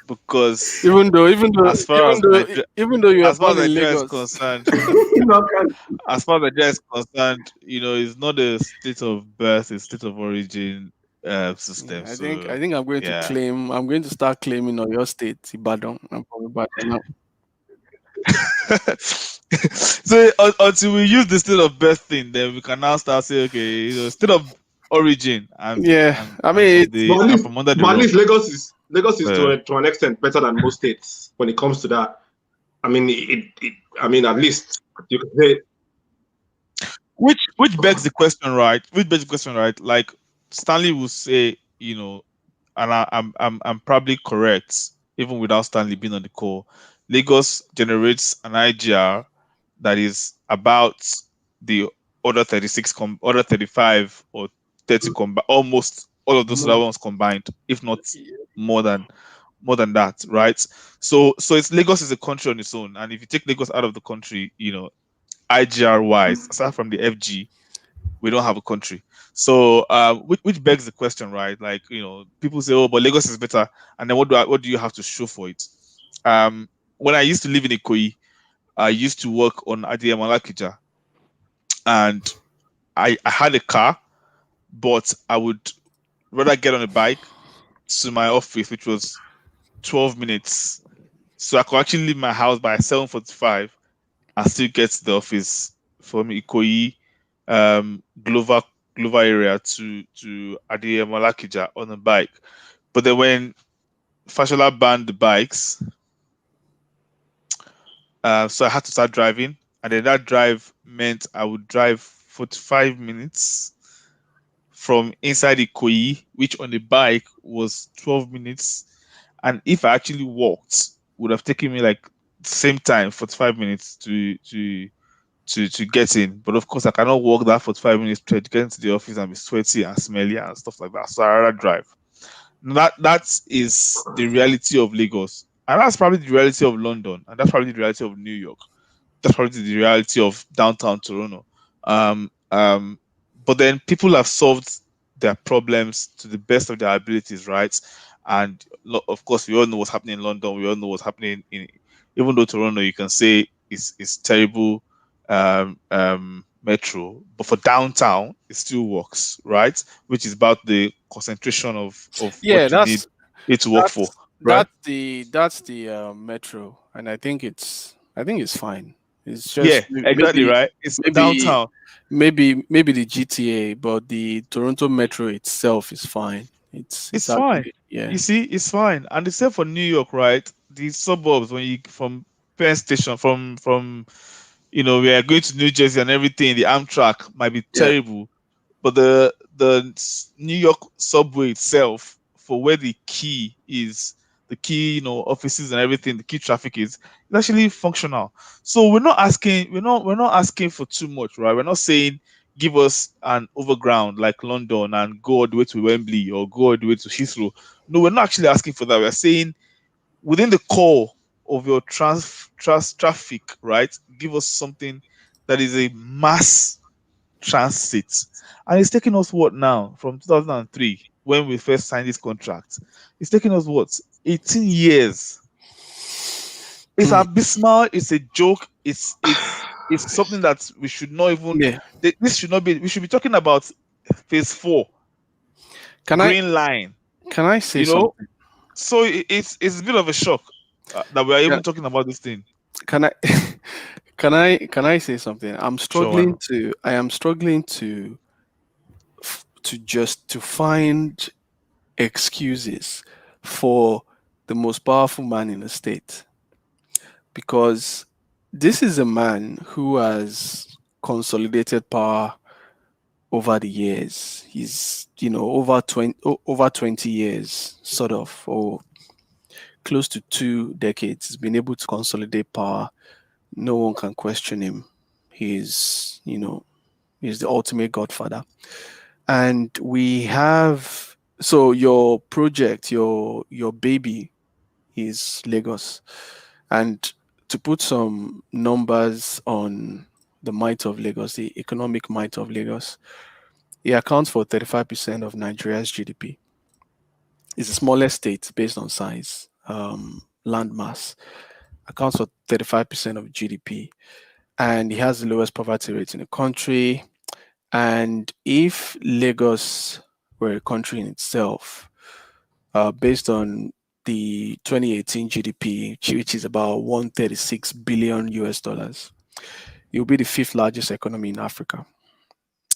because even though as far as you are born in Nigeria is Lagos, concerned, as far as Nigeria is concerned, it's not a state of birth, it's state of origin system. I think I'm going to claim. I'm going to start claiming on your state, Ibadan. I'm from Ibadan now. So until we use the state of birth thing, then we can now start saying, okay, state of origin. I mean, from under the but at rock. least Lagos is to an extent better than most states when it comes to that. I mean, at least you can say. Which begs the question, right? Like Stanley will say, and I'm probably correct, even without Stanley being on the call. Lagos generates an IGR that is about the other 35 or 30 almost all of those other ones combined, if not more than that, right? So it's Lagos is a country on its own, and if you take Lagos out of the country, IGR wise, aside from the FG, we don't have a country. So which begs the question, right? Like, people say, oh, but Lagos is better, and then what do you have to show for it? When I used to live in Ikoyi, I used to work on Adiyam Alakija, and I had a car, but I would rather get on a bike to my office, which was 12 minutes. So I could actually leave my house by 7:45 and still get to the office from Ikoyi, Glover area to Adiyam Alakija on a bike. But then when Fashola banned the bikes, So I had to start driving, and then that drive meant I would drive 45 minutes from inside Ikoyi, which on the bike was 12 minutes. And if I actually walked, would have taken me like the same time, 45 minutes to get in. But of course, I cannot walk that 45 minutes straight to get into the office and be sweaty and smelly and stuff like that. So I rather drive. That is the reality of Lagos. And that's probably the reality of London. And that's probably the reality of New York. That's probably the reality of downtown Toronto. But then people have solved their problems to the best of their abilities, right? And of course, we all know what's happening in London. We all know what's happening in, even though Toronto, you can say is terrible metro, but for downtown, it still works, right? Which is about the concentration of Yeah, what you need it to work for, right? that's the metro, and I think it's fine. It's Yeah, just exactly, right. It's maybe downtown. maybe the GTA, but the Toronto metro itself is fine. It's It's fine. actually, yeah. You see, it's fine. And the same for New York, right? The suburbs when you from Penn Station, from we are going to New Jersey and everything, the Amtrak might be Yeah. terrible, but the New York subway itself, for where the key is, the key, offices and everything, the key traffic is, it's actually functional. So we're not asking for too much, right? We're not saying give us an overground like London and go all the way to Wembley or go all the way to Heathrow. No, we're not actually asking for that. We're saying within the core of your traffic, right? Give us something that is a mass transit. And it's taking us what now? From 2003, when we first signed this contract, it's taking us what? 18 years. It's abysmal. It's a joke. It's something that we should not even. Yeah. This should not be. We should be talking about phase 4, Can green line. I say You know, something? so it's a bit of a shock that we are Yeah. even talking about this thing. Can I can I say something? Sure, why not? I am struggling to just to find excuses for the most powerful man in the state, because this is a man who has consolidated power over the years. He's, over 20 years, sort of, or close to 2 decades. He's been able to consolidate power. No one can question him. He's the ultimate godfather. And we have, so your project, your baby is Lagos. And to put some numbers on the might of Lagos, the economic might of Lagos, it accounts for 35% of Nigeria's GDP. It's the smallest state based on size, land mass, accounts for 35% of GDP, and it has the lowest poverty rate in the country. And if Lagos were a country in itself, based on the 2018 GDP, which is about 136 billion US dollars, it will be the fifth largest economy in Africa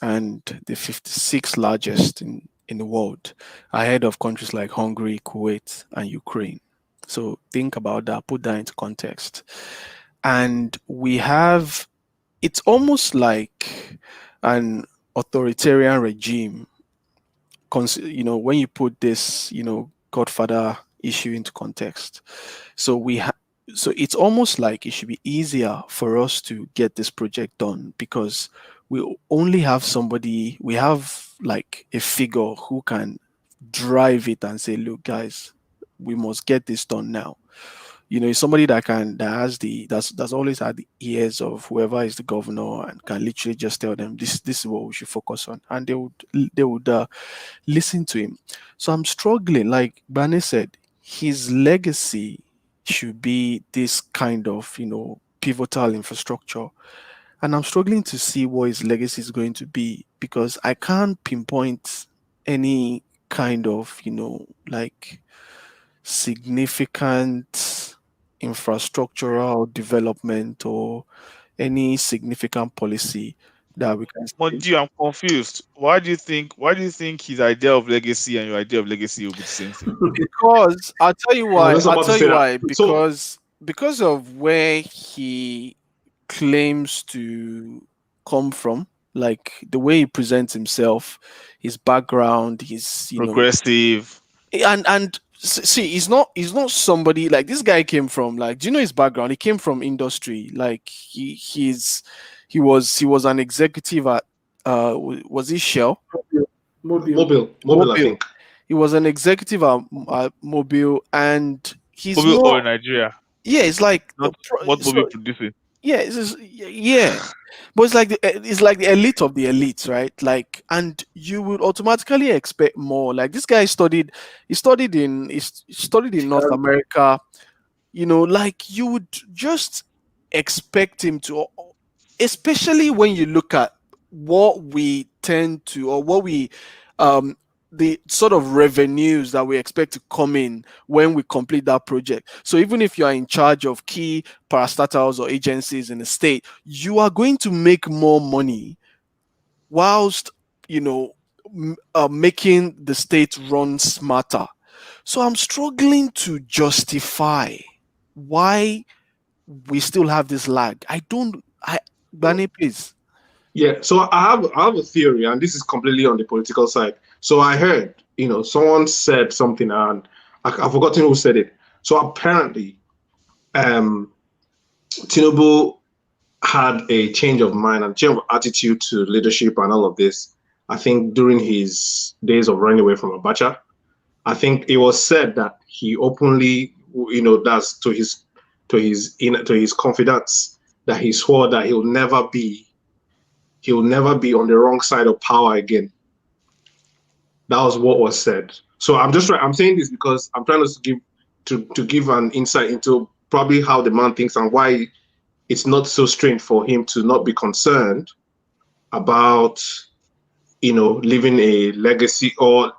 and the 56th largest in the world, ahead of countries like Hungary, Kuwait, and Ukraine. So think about that, put that into context. And it's almost like an authoritarian regime, when you put this, Godfather issue into context. So so it's almost like it should be easier for us to get this project done, because we only have we have like a figure who can drive it and say, look, guys, we must get this done now. It's somebody that's always had the ears of whoever is the governor and can literally just tell them this is what we should focus on, and they would listen to him. So I'm struggling. Like Bane said, his legacy should be this kind of pivotal infrastructure, and I'm struggling to see what his legacy is going to be, because I can't pinpoint any kind of like significant infrastructural development or any significant policy that we can say. Moji, I'm confused. Why do you think his idea of legacy and your idea of legacy will be the same thing? Because I'll tell you I why. was just I'll about to tell say you that. why. So, Because because of where he claims to come from, like the way he presents himself, his background, his Progressive. see, he's not somebody like this guy came from, like, do you know his background? He came from industry. Like he was an executive at was he Shell? Mobile. Mobile, I Mobile. think. He was an executive at Mobile, and he's Mobile oil more, in Nigeria. yeah, it's like Not what so Mobile producing. yeah, yeah, but it's like the elite of the elites, right? Like, and you would automatically expect more. Like this guy he studied in North America. Like you would just expect him to, especially when you look at what we tend to, or what we um the sort of revenues that we expect to come in when we complete that project. So even if you are in charge of key parastatals or agencies in the state, you are going to make more money whilst making the state run smarter. So I'm struggling to justify why we still have this lag. I don't. Bani, please. Yeah, so I have a theory, and this is completely on the political side. So I heard, someone said something, and I've forgotten who said it. So apparently, um, Tinubu had a change of mind and change of attitude to leadership and all of this. I think during his days of running away from Abacha, I think it was said that he openly, that's to his confidants, that he swore that he'll never be on the wrong side of power again. That was what was said. So I'm saying this because I'm trying to give an insight into probably how the man thinks and why it's not so strange for him to not be concerned about leaving a legacy, or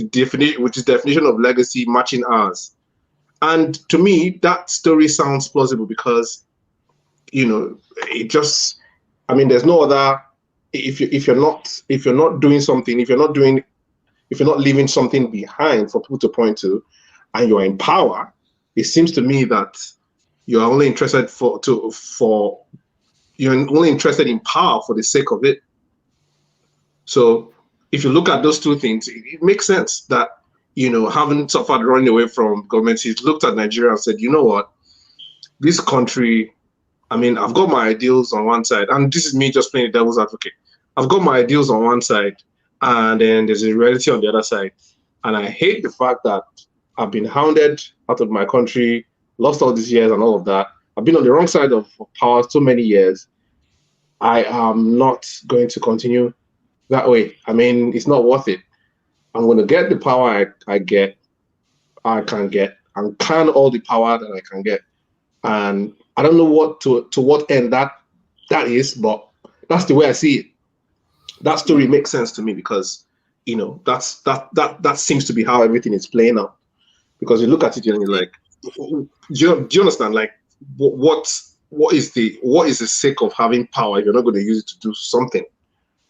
definition of legacy matching ours. And to me, that story sounds plausible because it just, I mean, there's no other. If you're not doing something, if you're not leaving something behind for people to point to, and you're in power, it seems to me that you're only interested you're only interested in power for the sake of it. So if you look at those two things, it makes sense that having suffered running away from government, he looked at Nigeria and said, you know what, this country, I mean, I've got my ideals on one side, and this is me just playing the devil's advocate. I've got my ideals on one side, and then there's a reality on the other side. And I hate the fact that I've been hounded out of my country, lost all these years and all of that. I've been on the wrong side of power so many years. I am not going to continue that way. I mean, it's not worth it. I'm going to get the power I can get, and can all the power that I can get. And I don't know what to what end that is, but that's the way I see it. That story makes sense to me because that seems to be how everything is playing out. Because you look at it and you're like, do you understand? Like, what is the sake of having power if you're not going to use it to do something?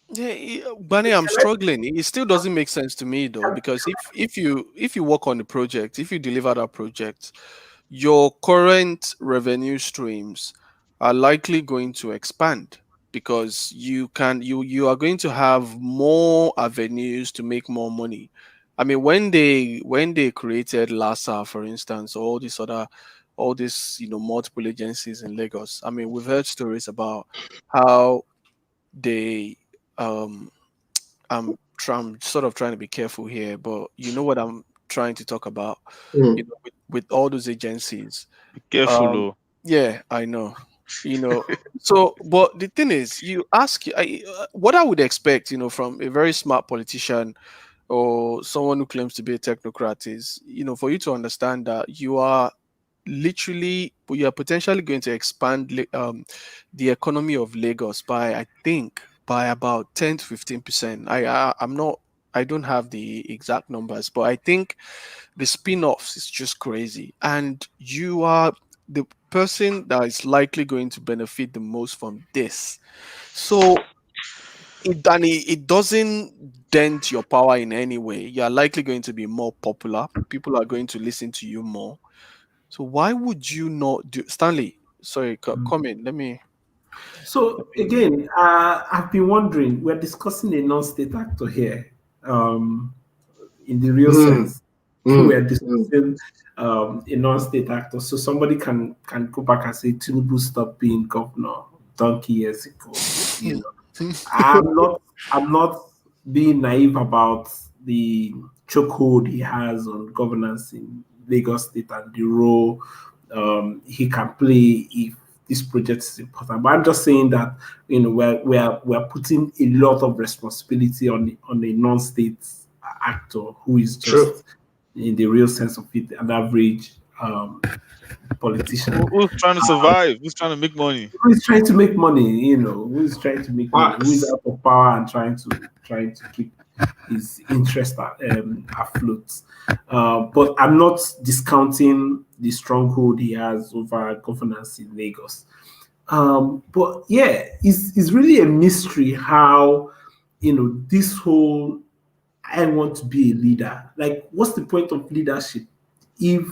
Yeah, Bunny, I'm struggling. It still doesn't make sense to me though, because if you work on the project, if you deliver that project, your current revenue streams are likely going to expand because you are going to have more avenues to make more money. I mean, when they created LASA, for instance, or all these multiple agencies in Lagos. I mean, we've heard stories about how they um I'm sort of trying to be careful here, but you know what I'm trying to talk about. Mm. With all those agencies. Be careful, Um, though. yeah, I know. So, but the thing is, what I would expect, from a very smart politician or someone who claims to be a technocrat is, for you to understand that you are potentially going to expand the economy of Lagos by, I think, by about 10 to 15%. I don't have the exact numbers, but I think the spin-offs is just crazy, and you are the person that is likely going to benefit the most from this. So it doesn't dent your power in any way. You are likely going to be more popular. People are going to listen to you more. So why would you not do Stanley? Sorry, come in. Let me. So again, I've been wondering. We're discussing a non-state actor here, in the real sense. We're discussing a non-state actor. So somebody can go back and say Tinubu stopped being governor donkey years ago. You know, I'm not being naive about the chokehold he has on governance in Lagos State and the role he can play if this project is important. But I'm just saying that we're putting a lot of responsibility on a non-state actor who is just, in the real sense of it, an average politician. Who's trying to survive? Who's trying to make money? Who's trying to make money? Who's trying to make money? Who's out of power and trying to keep his interest afloat. But I'm not discounting the stronghold he has over governance in Lagos. But yeah, it's really a mystery how this whole I want to be a leader. Like, what's the point of leadership if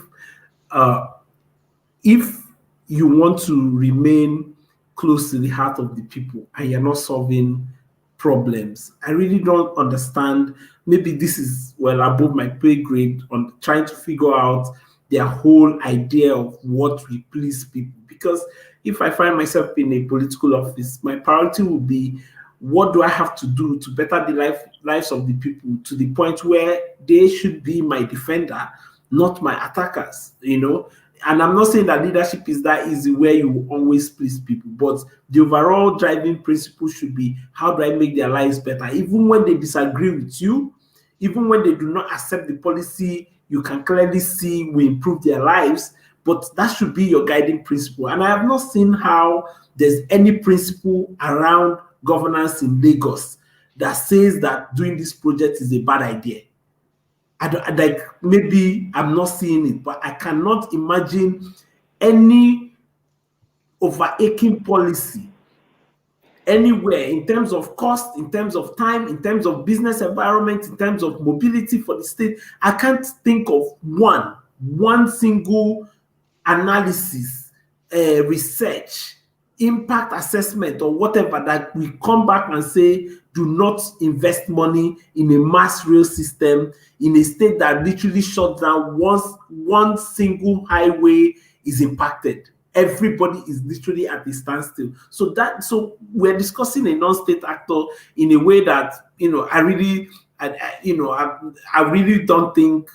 you want to remain close to the heart of the people and you're not solving problems? I really don't understand. Maybe this is above my pay grade on trying to figure out their whole idea of what will please people. Because if I find myself in a political office, my priority will be, what do I have to do to better the lives of the people to the point where they should be my defender, not my attackers, And I'm not saying that leadership is that easy where you will always please people, but the overall driving principle should be, how do I make their lives better? Even when they disagree with you, even when they do not accept the policy you can clearly see will improve their lives, but that should be your guiding principle. And I have not seen how there's any principle around governance in Lagos that says that doing this project is a bad idea. Maybe I'm not seeing it, but I cannot imagine any overarching policy anywhere in terms of cost, in terms of time, in terms of business environment, in terms of mobility for the state. I can't think of one single analysis, research, impact assessment, or whatever that we come back and say, do not invest money in a mass rail system in a state that literally shut down once one single highway is impacted. Everybody is literally at a standstill. So we're discussing a non-state actor in a way that I really don't think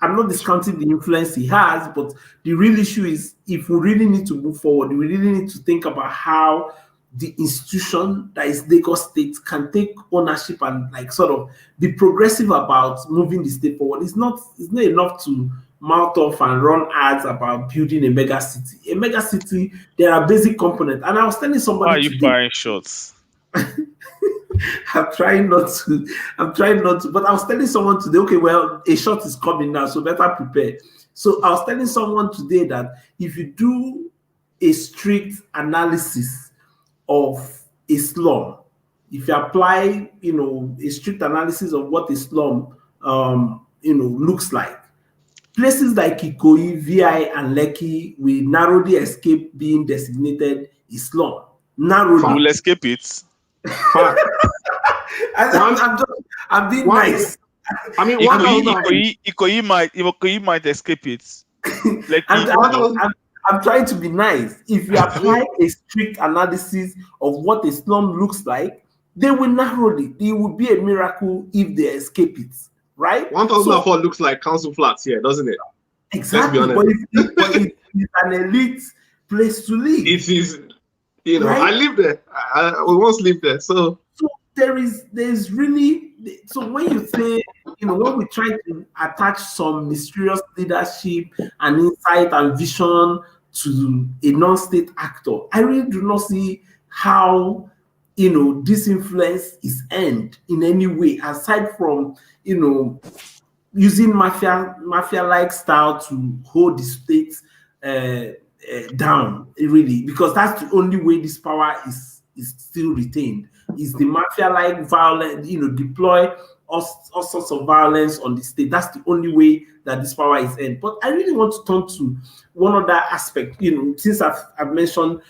I'm not discounting the influence he has, but the real issue is, if we really need to move forward, we really need to think about how the institution that is Lagos State can take ownership and sort of be progressive about moving the state forward. It's not enough to mouth off and run ads about building a mega city. A mega city, there are basic components. And I was telling somebody, why are you buying shots? I'm trying not to, but I was telling someone today, okay, well, a shot is coming now, so better prepare. So I was telling someone today that if you do a strict analysis of a slum, if you apply, a strict analysis of what a slum, looks like, places like Ikoyi, VI, and Lekki will narrowly escape being designated a slum. Narrowly. Will escape it. I'm being nice. I mean, Ikoyi might escape it. I'm trying to be nice. If you apply a strict analysis of what a slum looks like, they will narrow it. It would be a miracle if they escape it, right? 1004 looks like council flats here, doesn't it? Exactly. But it's an elite place to live. It is. Right? I live there. We once lived there. So there's really, so when you say, when we try to attach some mysterious leadership and insight and vision to a non-state actor, I really do not see how, this influence is earned in any way, aside from, using mafia-like style to hold the state down, really, because that's the only way this power is still retained. Is the mafia-like violence, deploy all sorts of violence on the state. That's the only way that this power is earned. But I really want to turn to one other aspect. Since I've mentioned,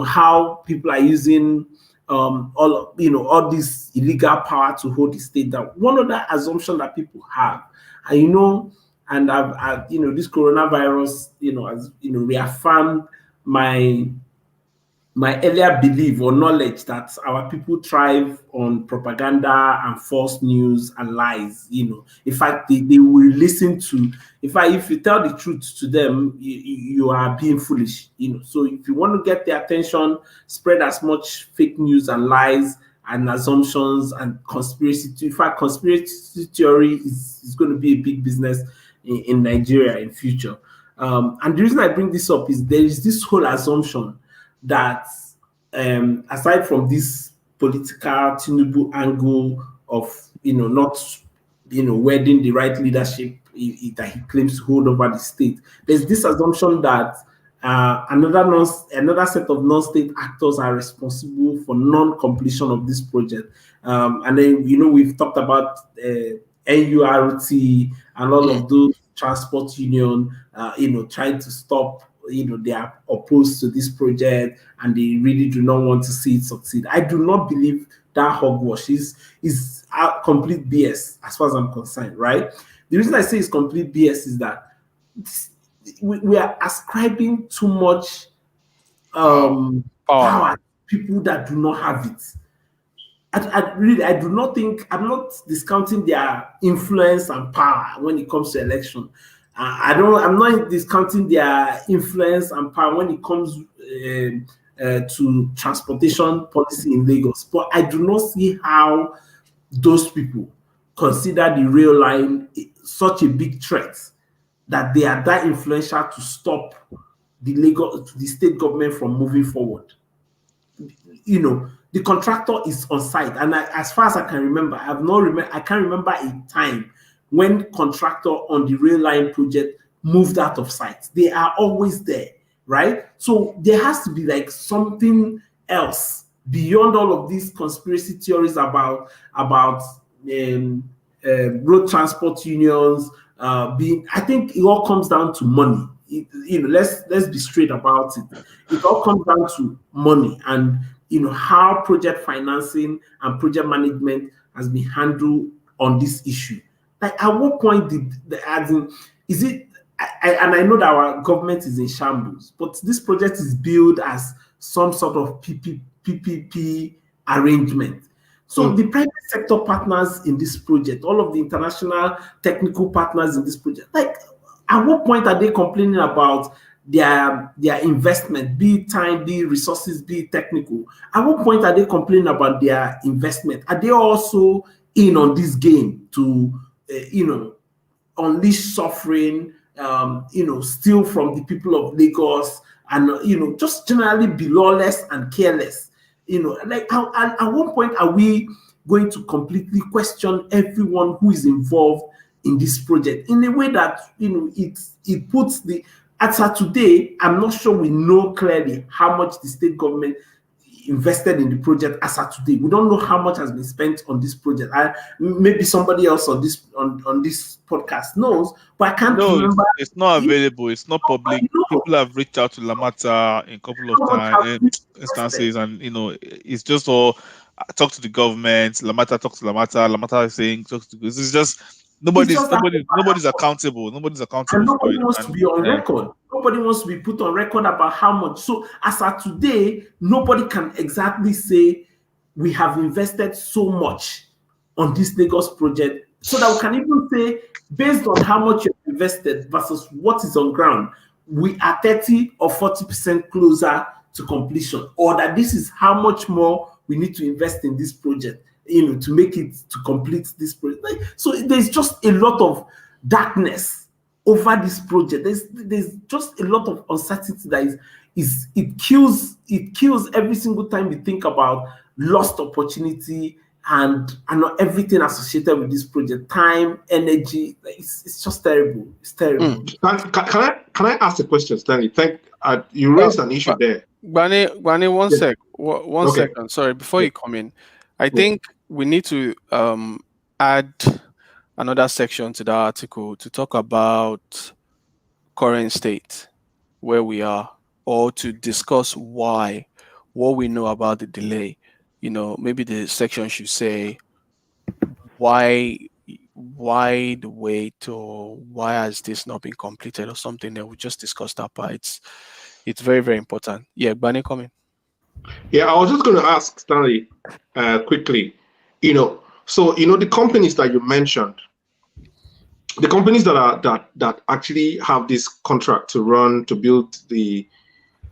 how people are using all this illegal power to hold the state down. One other assumption that people have, and I've this coronavirus, has reaffirmed my earlier belief or knowledge that our people thrive on propaganda and false news and lies. In fact, they will listen to. If you tell the truth to them, you are being foolish. So if you want to get their attention, spread as much fake news and lies and assumptions and conspiracy. In fact, conspiracy theory is going to be a big business in Nigeria in future. And the reason I bring this up is there is this whole assumption that aside from this political Tinubu angle of not wedding the right leadership that he claims to hold over the state, there's this assumption that another set of non-state actors are responsible for non-completion of this project. And then we've talked about NURT and all of those transport union trying to stop. They are opposed to this project and they really do not want to see it succeed. I do not believe that hogwash is complete BS as far as I'm concerned, right? The reason I say it's complete BS is that we are ascribing too much power to people that do not have it. I do not think, I'm not discounting their influence and power when it comes to election. I'm not discounting their influence and power when it comes to transportation policy in Lagos. But I do not see how those people consider the rail line such a big threat that they are that influential to stop the state government from moving forward. The contractor is on site, and as far as I can remember, I can't remember a time when contractor on the rail line project moved out of sight. They are always there, right? So there has to be like something else beyond all of these conspiracy theories about road transport unions being. I think it all comes down to money. Let's be straight about it. It all comes down to money and how project financing and project management has been handled on this issue. Like, at what point is it? And I know that our government is in shambles, but this project is billed as some sort of PPP arrangement. So the private sector partners in this project, all of the international technical partners in this project, like, at what point are they complaining about their investment, be it time, be it resources, be it technical? At what point are they complaining about their investment? Are they also in on this game to unleash suffering, steal from the people of Lagos, and just generally be lawless and careless? Like, at one point are we going to completely question everyone who is involved in this project in a way that it puts the, as of today, I'm not sure we know clearly how much the state government invested in the project as of today. We don't know how much has been spent on this project. Maybe somebody else on this podcast knows, but I can't remember. It's not available. It's not public. People have reached out to Lamata in a couple of instances, and it's just all talk to the government. Lamata talk to Lamata. Lamata is saying talk to. This is just nobody's accountable. Nobody's accountable. And nobody wants to be on record. Nobody wants to be put on record about how much. So as of today, nobody can exactly say we have invested so much on this Lagos project, so that we can even say, based on how much you've invested versus what is on ground, we are 30 or 40% closer to completion, or that this is how much more we need to invest in this project, to make it, to complete this project. So there's just a lot of darkness over this project. There's just a lot of uncertainty that it kills every single time you think about lost opportunity and everything associated with this project. Time, energy, it's just terrible. It's terrible. Can I ask a question, Stanley? You raised an issue there. Gbani, one second. Sorry, before you come in, I think we need to add another section to the article to talk about current state, where we are, or to discuss why, what we know about the delay. Maybe the section should say why why the wait, or why has this not been completed, or something. That we just discussed that part. It's very, very important. Yeah, Bunny, coming. Yeah, I was just going to ask Stanley quickly. So the companies that you mentioned, the companies that actually have this contract to build the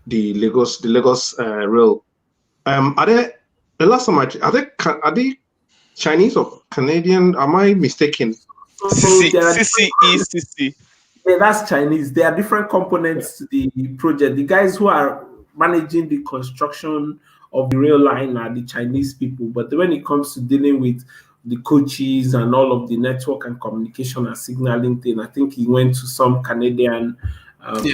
Lagos rail. Are they the last time are they Chinese or Canadian? Am I mistaken? CCE. Yeah, that's Chinese. There are different components to the project. The guys who are managing the construction of the rail line are the Chinese people. But when it comes to dealing with the coaches and all of the network and communication and signaling thing, I think he went to some Canadian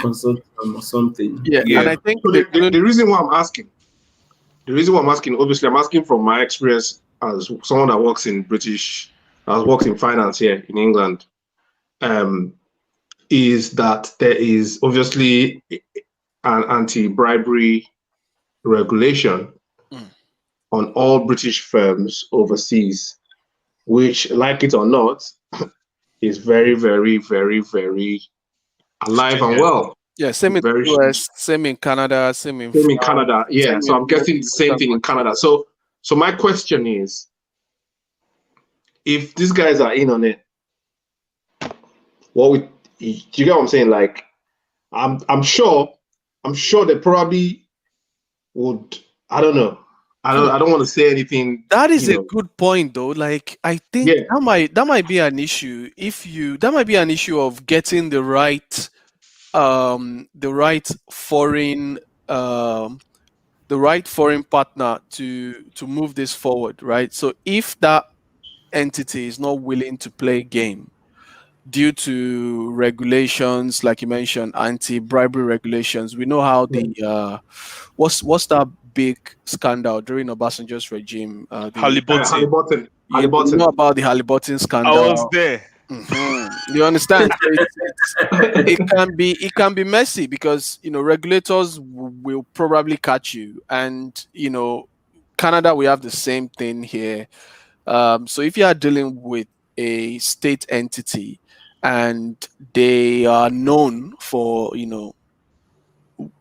consultant or something. Yeah, and I think So the reason why I'm asking, obviously, I'm asking from my experience as someone that works in finance here in England, is that there is obviously an anti-bribery regulation on all British firms overseas, which, like it or not, is very, very, very, very alive and well. Yeah, same in the US, same in Canada, same in Canada. Yeah, so I'm guessing the same thing in Canada. So my question is, if these guys are in on it, do you get what I'm saying? Like, I'm sure they probably would. I don't know. I don't want to say anything. That is a good point, though. Like, I think that might be an issue. That might be an issue of getting the right foreign partner to move this forward, right? So if that entity is not willing to play game due to regulations, like you mentioned, anti-bribery regulations, we know how the what's that big scandal during Obasanjo's regime? Halliburton. You know about the Halliburton scandal. I was there. You understand? It can be messy because regulators will probably catch you, and Canada, we have the same thing here. So if you are dealing with a state entity and they are known for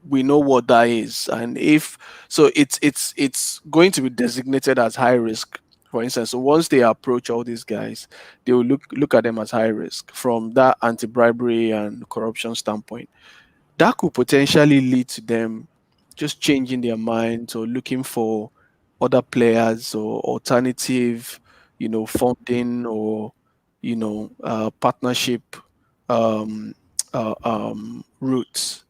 we know what that is, and if so, it's going to be designated as high risk. For instance, so once they approach all these guys, they will look at them as high risk from that anti-bribery and corruption standpoint. That could potentially lead to them just changing their minds or looking for other players or alternative, funding or partnership routes.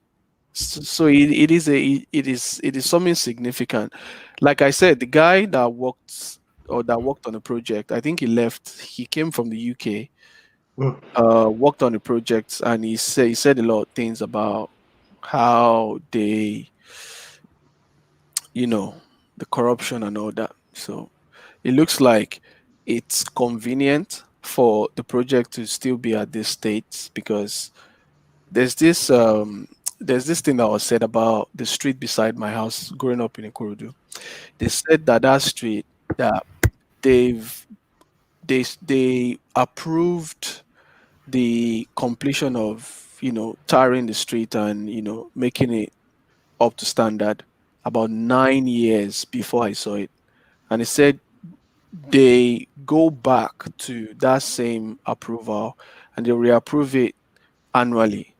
So it is something significant. Like I said, the guy that worked on the project, I think he left. He came from the UK, worked on the project, and he said a lot of things about how they, the corruption and all that. So it looks like it's convenient for the project to still be at this state, because there's this thing that was said about the street beside my house growing up in Ikorodu. They said that street, that they approved the completion of tarring the street and making it up to standard about 9 years before I saw it. And he said they go back to that same approval and they reapprove it annually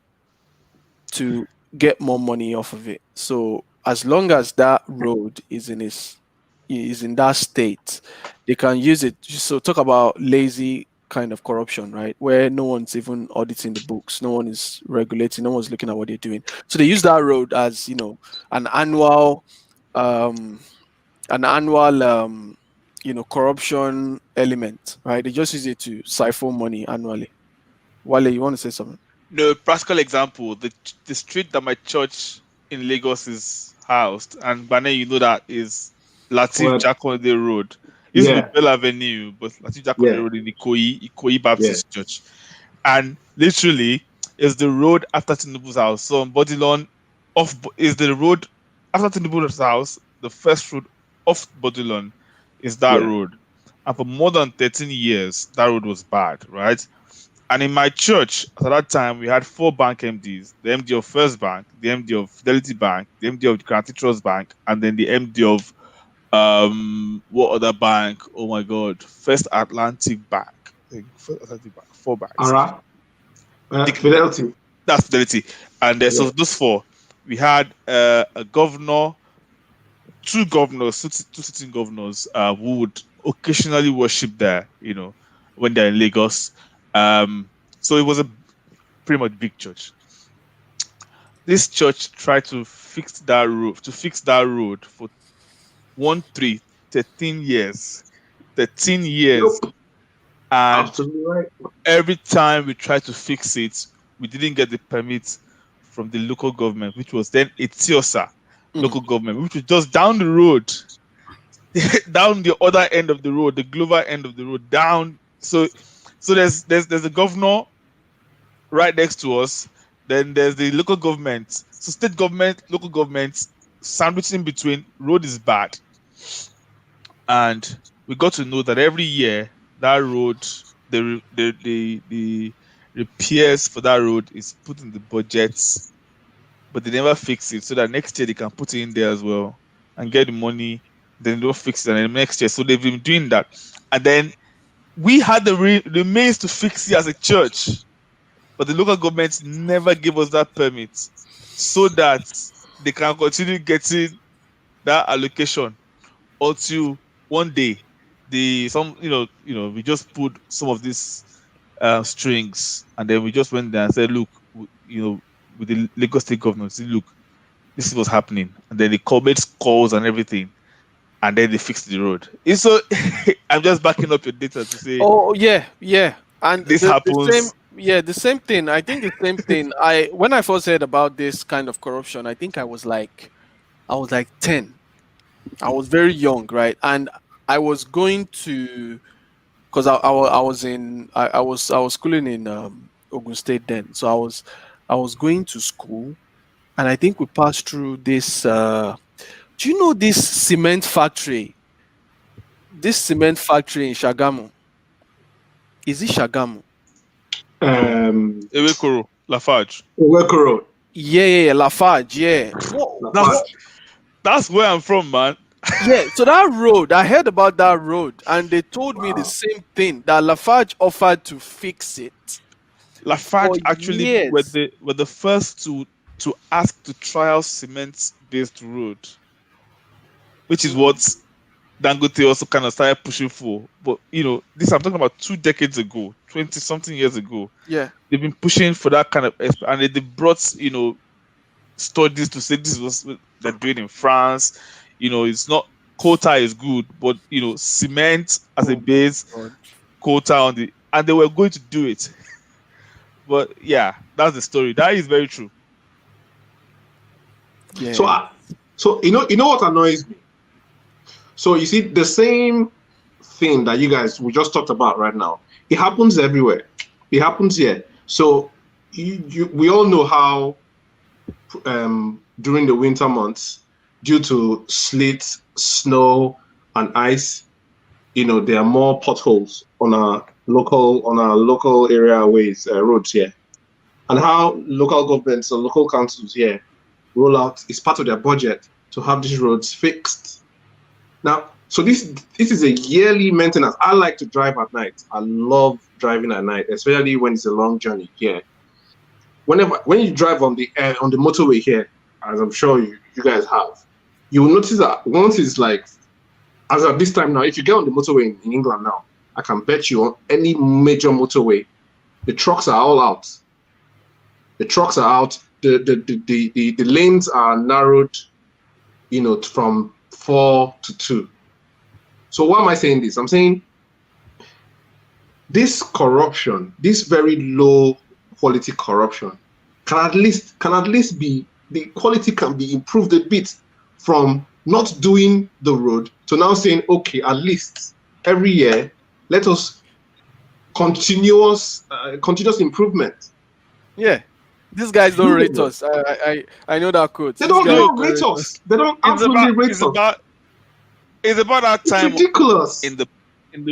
to get more money off of it. So as long as that road is in that state, they can use it. So talk about lazy kind of corruption, right? Where no one's even auditing the books, no one is regulating, no one's looking at what they're doing. So they use that road as an annual corruption element, right? They just use it to siphon money annually. Wale, you want to say something? No, practical example, the street that my church in Lagos is housed, and Bane, that is Latif Jakonde Road. It used to Yeah. be Bell Avenue, but Latif Yeah. Road in Ikoyi Baptist Church. And literally, is the road after Tinubu's house. So on Bodilon, is the road after Tinubu's house, the first road off Bodilon is that Yeah. road. And for more than 13 years, that road was bad, right? And in my church, at that time, we had 4 bank MDs: the MD of First Bank, the MD of Fidelity Bank, the MD of Guaranty Trust Bank, and then the MD of what other bank? Oh my god, First Atlantic Bank. I think First Atlantic Bank, 4 banks. Alright. Fidelity. That's Fidelity. And so those 4, we had a governor, 2 governors, 2 sitting governors who would occasionally worship there, when they're in Lagos. So it was a pretty much big church. This church tried to fix that road for 13 years. 13 years. Nope. And Absolutely right. every time we tried to fix it, we didn't get the permit from the local government, which was then Etiosa local government, which was just down the road, down the other end of the road, the Glover end of the road, down. So there's a governor right next to us. Then there's the local government. So state government, local government, sandwiched in between. Road is bad, and we got to know that every year that road, the repairs for that road is put in the budgets, but they never fix it. So that next year they can put it in there as well and get the money. Then they don't fix it, and then next year. So they've been doing that, and then we had the means to fix it as a church, but the local government never gave us that permit so that they can continue getting that allocation until one day we just put some of these strings, and then we just went there and said, look, with the Lagos state government, say, look, this is what's happening, and then they made calls and everything, and then they fixed the road. And so I'm just backing up your data to say, and this happens. The same thing. I think the same thing. When I first heard about this kind of corruption, I think I was like 10. I was very young, right? And I was going to, because I was schooling in Ogun State then, so I was going to school, and I think we passed through this. Do you know this cement factory? This cement factory in Shagamu. Is it Shagamu? Ewekoro, Lafarge. Ewekoro. Yeah, Lafarge. Yeah. That's where I'm from, man. Yeah, so that road, I heard about that road, and they told me the same thing, that Lafarge offered to fix it. Lafarge actually were the first to ask to trial cement-based road, which is what Dangote also kind of started pushing for. But this I'm talking about 2 decades ago, 20-something years ago. Yeah, they've been pushing for that kind of, and they brought studies to say this is what they're doing in France. It's not, quota is good, but cement as a base, quota on the, and they were going to do it. But yeah, that's the story. That is very true. Yeah. So you know what annoys me. So you see the same thing that you guys we just talked about right now. It happens everywhere. It happens here. So we all know how during the winter months, due to sleet, snow, and ice, there are more potholes on our local area roads here, and how local governments or local councils here roll out is part of their budget to have these roads fixed. Now, so this is a yearly maintenance. I like to drive at night. I love driving at night, especially when it's a long journey here. When you drive on the motorway here, as I'm sure you guys have, you will notice that once it's like, as of this time now, if you get on the motorway in England now, I can bet you on any major motorway, the trucks are all out. The trucks are out. The lanes are narrowed, from 4 to 2. So why am I saying this? I'm saying this corruption, this very low quality corruption, can at least be, the quality can be improved a bit from not doing the road to now saying, okay, at least every year. Let us continuous improvement. Yeah. These guys don't rate us. I know that quote. They These don't, guys they don't don't rate rate us. They don't absolutely rate us. It's about that It's time ridiculous. in the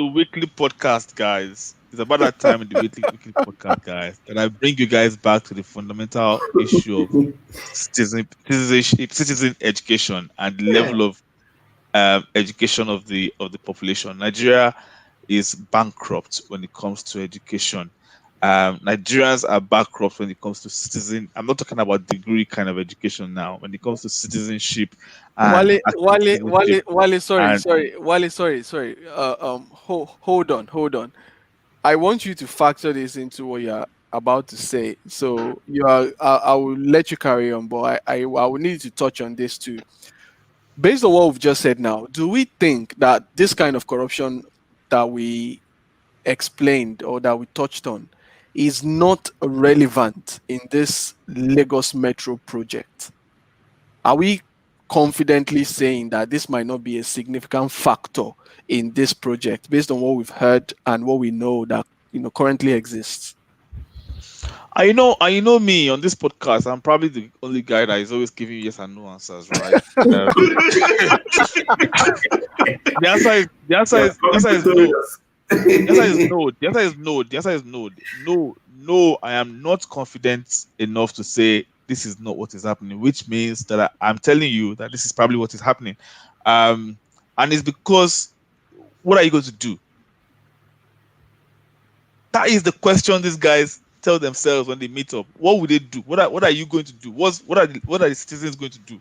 weekly podcast, guys. It's about that time in the weekly podcast, guys, that I bring you guys back to the fundamental issue of citizen education and the level of education of the population. Nigeria is bankrupt when it comes to education. Nigerians are bankrupt when it comes to citizen. I'm not talking about degree kind of education now. When it comes to citizenship and Wale, sorry. and Hold on. I want you to factor this into what you're about to say. So I will let you carry on, but I will need to touch on this too. Based on what we've just said now, do we think that this kind of corruption that we explained or that we touched on is not relevant in this Lagos Metro project? Are we confidently saying that this might not be a significant factor in this project based on what we've heard and what we know that currently exists? I know me on this podcast. I'm probably the only guy that is always giving yes and no answers, right? The answer is no. The answer is no. The answer is no. The answer is no. No, I am not confident enough to say this is not what is happening, which means that I'm telling you that this is probably what is happening. And it's because, what are you going to do? That is the question these guys tell themselves when they meet up. What would they do? What are you going to do? What are the citizens going to do?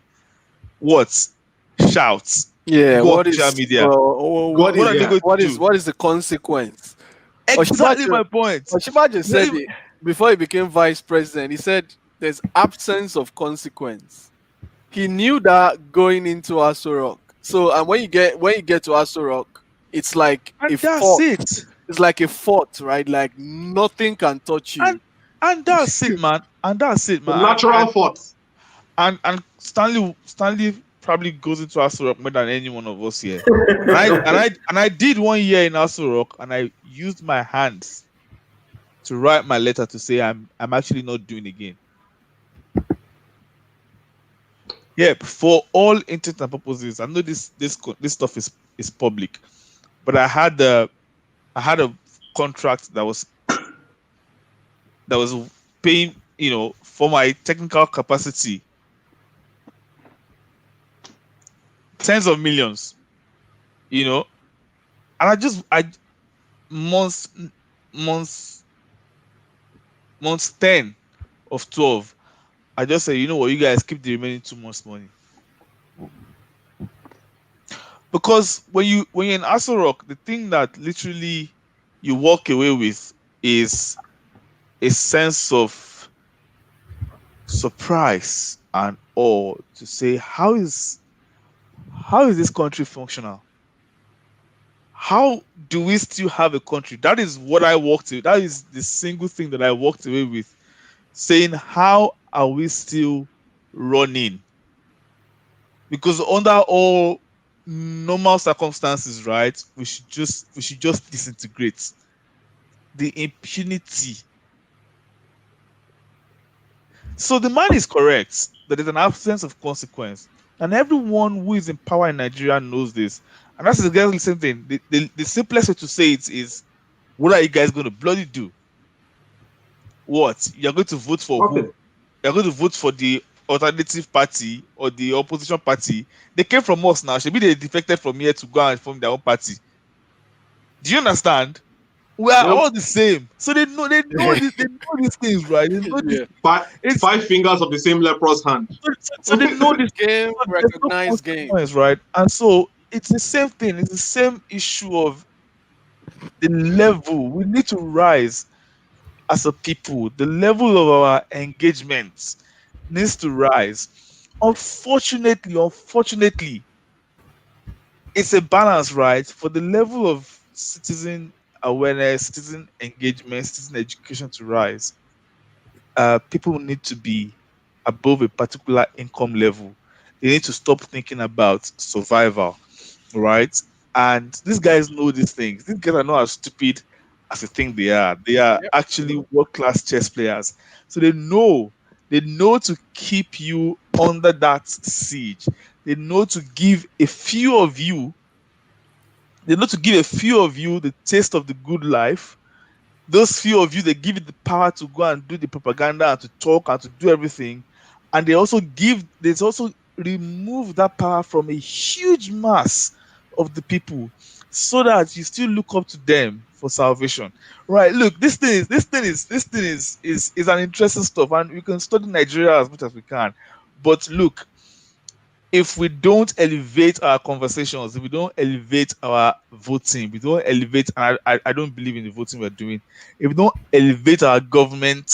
What? Shout. Yeah, Go what on is social media. what are they going to do? what is the consequence? Exactly my point. Oshibajo said it before he became vice president. He said there's absence of consequence. He knew that going into Aso Rock. So, and when you get to Aso Rock, it's like And a that's fort. it. It's like a fort, right? Like nothing can touch you. And that's it, man. And that's it, The man. natural fault. And Stanley probably goes into Aso Rock more than any one of us here. And I did 1 year in Aso Rock, and I used my hands to write my letter to say I'm actually not doing again. Yeah, for all intents and purposes, I know this stuff is public, but I had a contract that was paying, for my technical capacity, tens of millions, and months 10 of 12, I just say, you know what, you guys keep the remaining 2 months money. Because when you're in Aso Rock, the thing that literally you walk away with is a sense of surprise and awe to say, how is this country functional? How do we still have a country? That is what I walked away. That is the single thing that I walked away with, saying, how are we still running? Because under all normal circumstances, right, we should just disintegrate. The impunity. So the man is correct that there's an absence of consequence, and everyone who is in power in Nigeria knows this. And that's exactly the same thing. The simplest way to say it is, what are you guys going to bloody do? What? You're going to vote for who? You're going to vote for the alternative party or the opposition party. They came from us now. Maybe they defected from here to go and form their own party. Do you understand? We are all the same. So they know these things, right? They know this. Five fingers of the same leprous hand. So they know this game, recognized game, right? And so it's the same thing. It's the same issue of the level. We need to rise as a people. The level of our engagements needs to rise. Unfortunately, it's a balance, right? For the level of citizen awareness, citizen engagement, citizen education to rise, people need to be above a particular income level. They need to stop thinking about survival, right? And these guys know these things. These guys are not as stupid as they think they are. They are Yep. actually world-class chess players. So they know to keep you under that siege. They know to give a few of you, they know to give a few of you the taste of the good life. Those few of you, they give you the power to go and do the propaganda and to talk and to do everything. And they also remove that power from a huge mass of the people so that you still look up to them for salvation. Right. Look, this thing is an interesting stuff, and we can study Nigeria as much as we can. But look, if we don't elevate our conversations, if we don't elevate our voting, we don't elevate, and I don't believe in the voting we're doing, if we don't elevate our government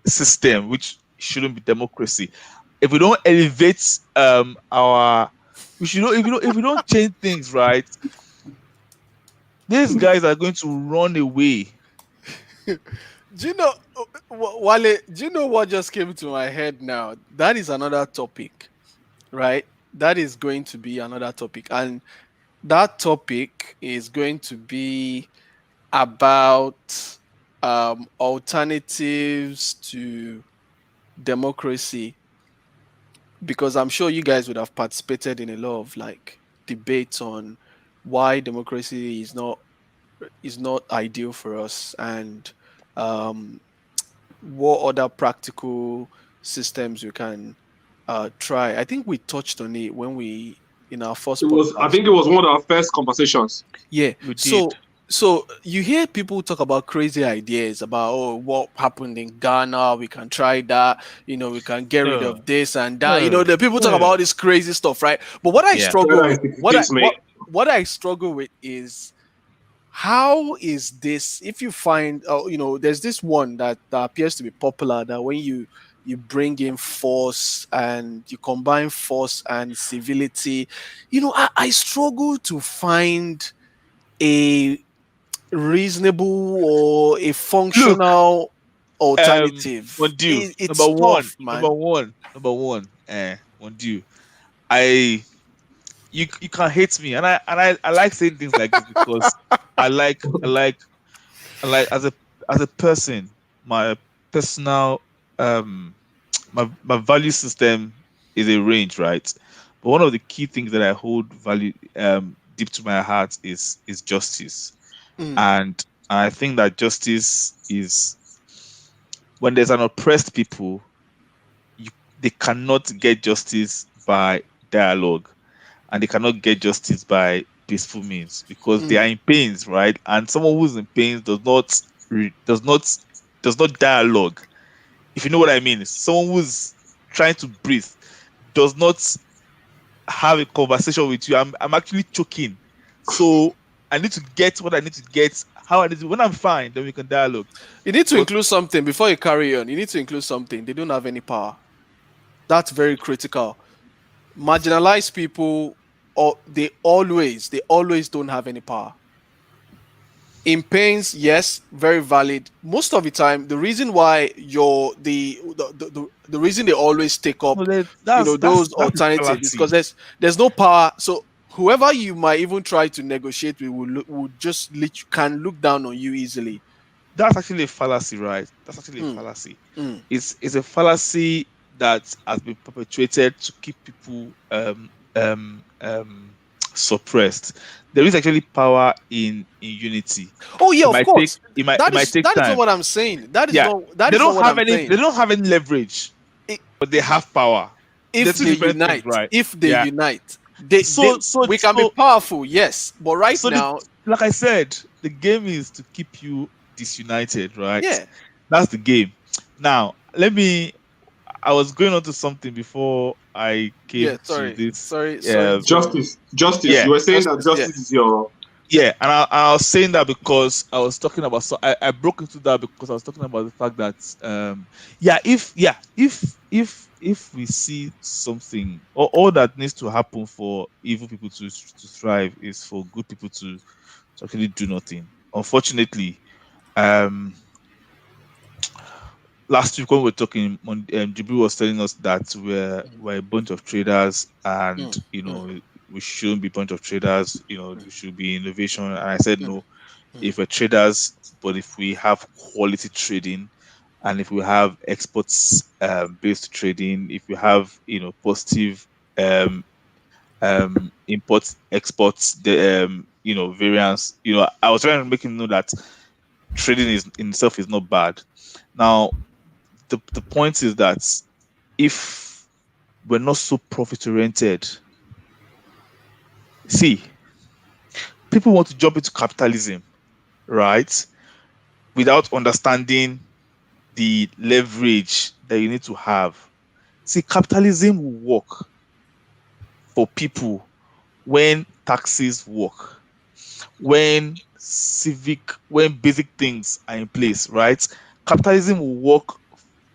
system, which shouldn't be democracy, if we don't elevate our we should if we don't change things, right, these guys are going to run away. Do you know, Wale? Do you know what just came to my head now? That is another topic, right? That is going to be another topic, and that topic is going to be about alternatives to democracy, because I'm sure you guys would have participated in a lot of like debates on why democracy is not ideal for us, and um, what other practical systems we can try. I think we touched on it when we in our first I podcast. think it was one of our first conversations. Yeah. We So did. so you hear people talk about crazy ideas about, oh, what happened in Ghana, we can try that, we can get rid No, of this and that. no, The people talk no. about this crazy stuff, right? But what I Yeah. struggle Ghana with, is 66, mate. what I struggle with is, how is this, if you find, there's this one that appears to be popular, that when you bring in force and you combine force and civility, I struggle to find a reasonable or a Look, functional alternative. Mondu, It's tough, man. Mondu. I you can hate me, and I like saying things like this because I like I like I like as a person, my personal my value system is a range, right? But one of the key things that I hold value deep to my heart is justice. Mm, And I think that justice is, when there's an oppressed people, they cannot get justice by dialogue, and they cannot get justice by peaceful means because they mm. are in pains, right? And someone who's in pains does not dialogue. If you know what I mean, someone who's trying to breathe does not have a conversation with you. I'm actually choking, so I need to get what I need to get. How I need to, when I'm fine, then we can dialogue. You need to But include something before you carry on. You need to include something. They don't have any power. That's very critical. Marginalized people, or they always don't have any power. In pains, yes, very valid. Most of the time, the reason why the reason they always take no, up, that's those a alternatives is because fallacy. there's no power. So whoever you might even try to negotiate with will just can look down on you easily. That's actually a fallacy, right? That's actually a Mm, fallacy. mm, It's a fallacy that has been perpetuated to keep people suppressed. There is actually power in unity. Oh yeah, It of might take course. it might it That might is take that is not time. what I'm saying. That is Yeah, not that they is not don't what have I'm any they saying. don't have any leverage, I- but they have power. They're If two they different things, unite, right? if they Yeah. unite, they So so we can be so powerful, yes. But right so the now, like I said, the game is to keep you disunited, right? yeah, That's the game. Now, I was going on to something before I yeah. came to Sorry, this. sorry Uh, to Justice. yeah, You were saying that justice. Yeah. justice is your. yeah, and I was saying that because I was talking about. So I broke into that because I was talking about the fact that if we see something, or all that needs to happen for evil people to thrive is for good people to actually do nothing. Unfortunately, um last week when we were talking, Jibril was telling us that we're a bunch of traders, and Mm, mm. we shouldn't be bunch of traders. We should be innovation. And I said no. Mm. If we're traders, but if we have quality trading, and if we have exports based trading, if we have positive um, imports exports the variance. I was trying to make him know that trading is in itself is not bad. Now the point is that if we're not so profit oriented, see, people want to jump into capitalism, right, without understanding the leverage that you need to have. See, capitalism will work for people when taxes work, when basic things are in place, right? Capitalism will work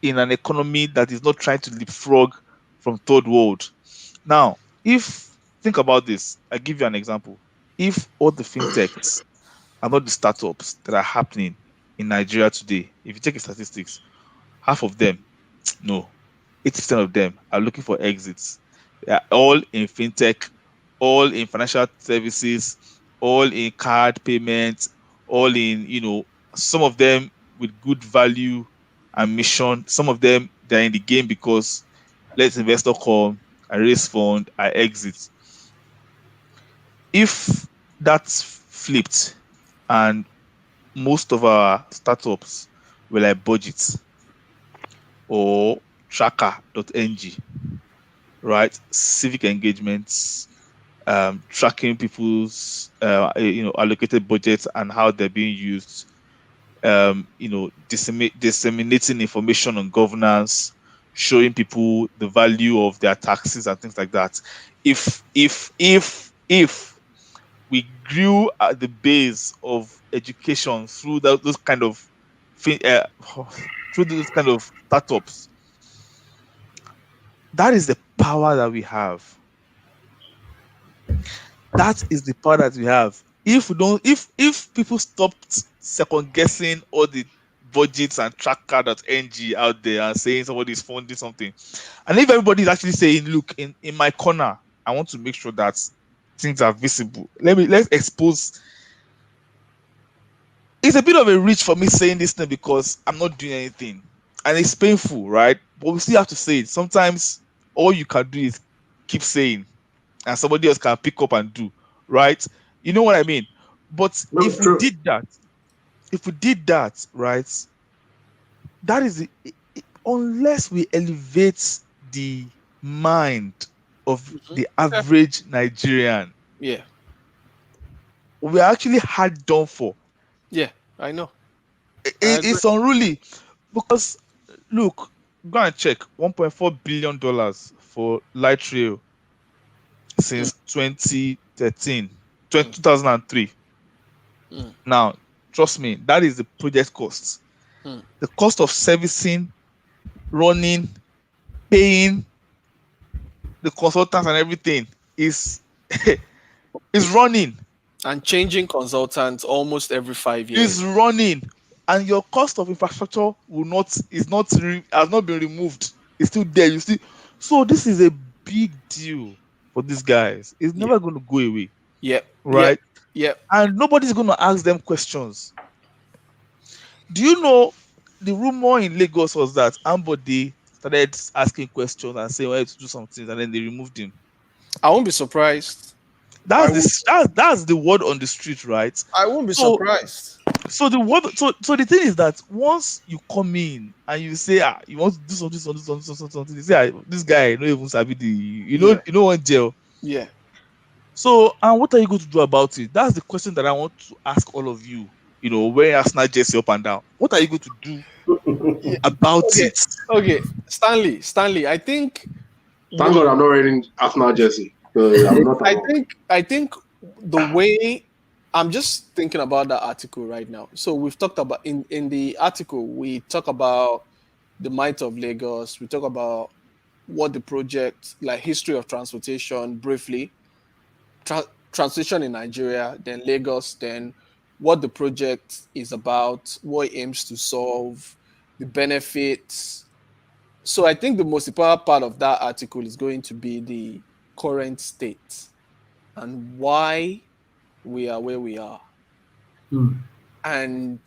in an economy that is not trying to leapfrog from third world. Now, if think about this, I give you an example. If all the fintechs and all the startups that are happening in Nigeria today, if you take the statistics, half of them, no, 80% of them are looking for exits. They are all in fintech, all in financial services, all in card payments, all in, some of them with good value and mission. Some of them, they're in the game because let's investor come, I raise fund, I exit. If that's flipped and most of our startups were like budgets or tracker.ng, right? Civic engagements, tracking people's allocated budgets and how they're being used, disseminating information on governance, showing people the value of their taxes and things like that. If we grew at the base of education through those kind of through those kind of startups, that is the power that we have. That is the power that we have. If we don't, if people stopped second guessing all the budgets and tracker.ng out there and saying somebody is funding something, and if everybody is actually saying, look, in my corner, I want to make sure that things are visible. Let's expose. It's a bit of a reach for me saying this thing because I'm not doing anything, and it's painful, right? But we still have to say it. Sometimes all you can do is keep saying, and somebody else can pick up and do, right? You know what I mean? But No, if we true. did that, right, that is unless we elevate the mind of the average Nigerian, Yeah. we are actually hard done for. Yeah. I know. It's unruly because look, go and check $1.4 billion for light rail since 2013, 2003. Mm. Now, trust me, that is the project cost. Mm. The cost of servicing, running, paying the consultants and everything is is running. And changing consultants almost every 5 years. Is running. And your cost of infrastructure has not been removed. It's still there. So this is a big deal for these guys. It's never going to go away. Yep. Right? Yep. And nobody's going to ask them questions. Do you know the rumor in Lagos was that Ambode started asking questions and saying why to do something, and then they removed him? I won't be surprised. That's the word on the street, right? I won't be surprised. So the the thing is that once you come in and you say you want to do something, they say this guy no even sabi you know what jail. Yeah. So and what are you going to do about it? That's the question that I want to ask all of you. Wearing Arsenal jersey up and down. What are you going to do about it? Okay, Stanley. I think. Thank God I'm not wearing Arsenal jersey. I'm not. I think the way I'm just thinking about that article right now. So we've talked about in the article we talk about the might of Lagos. We talk about what the project, like history of transportation briefly, transition in Nigeria, then Lagos, then what the project is about, what it aims to solve, the benefits. So I think the most important part of that article is going to be the current state. and why we are where we are, and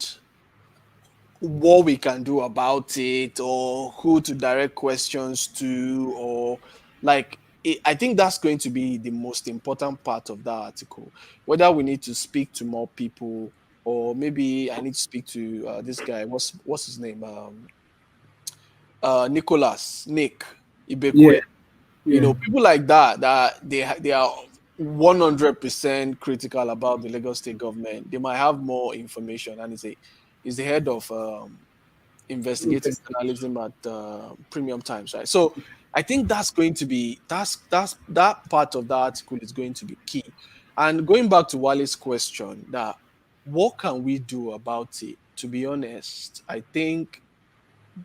what we can do about it, or who to direct questions to, or like I think that's going to be the most important part of that article. Whether we need to speak to more people, or maybe I need to speak to this guy. What's his name? Nick Yeah, Ibekwe. yeah. People like that, they are 100% critical about the Lagos State government. They might have more information, and he's the head of investigative journalism at Premium Times, right? So I think that's going to be that part of the article is going to be key. And going back to Wale's question, that what can we do about it? To be honest, I think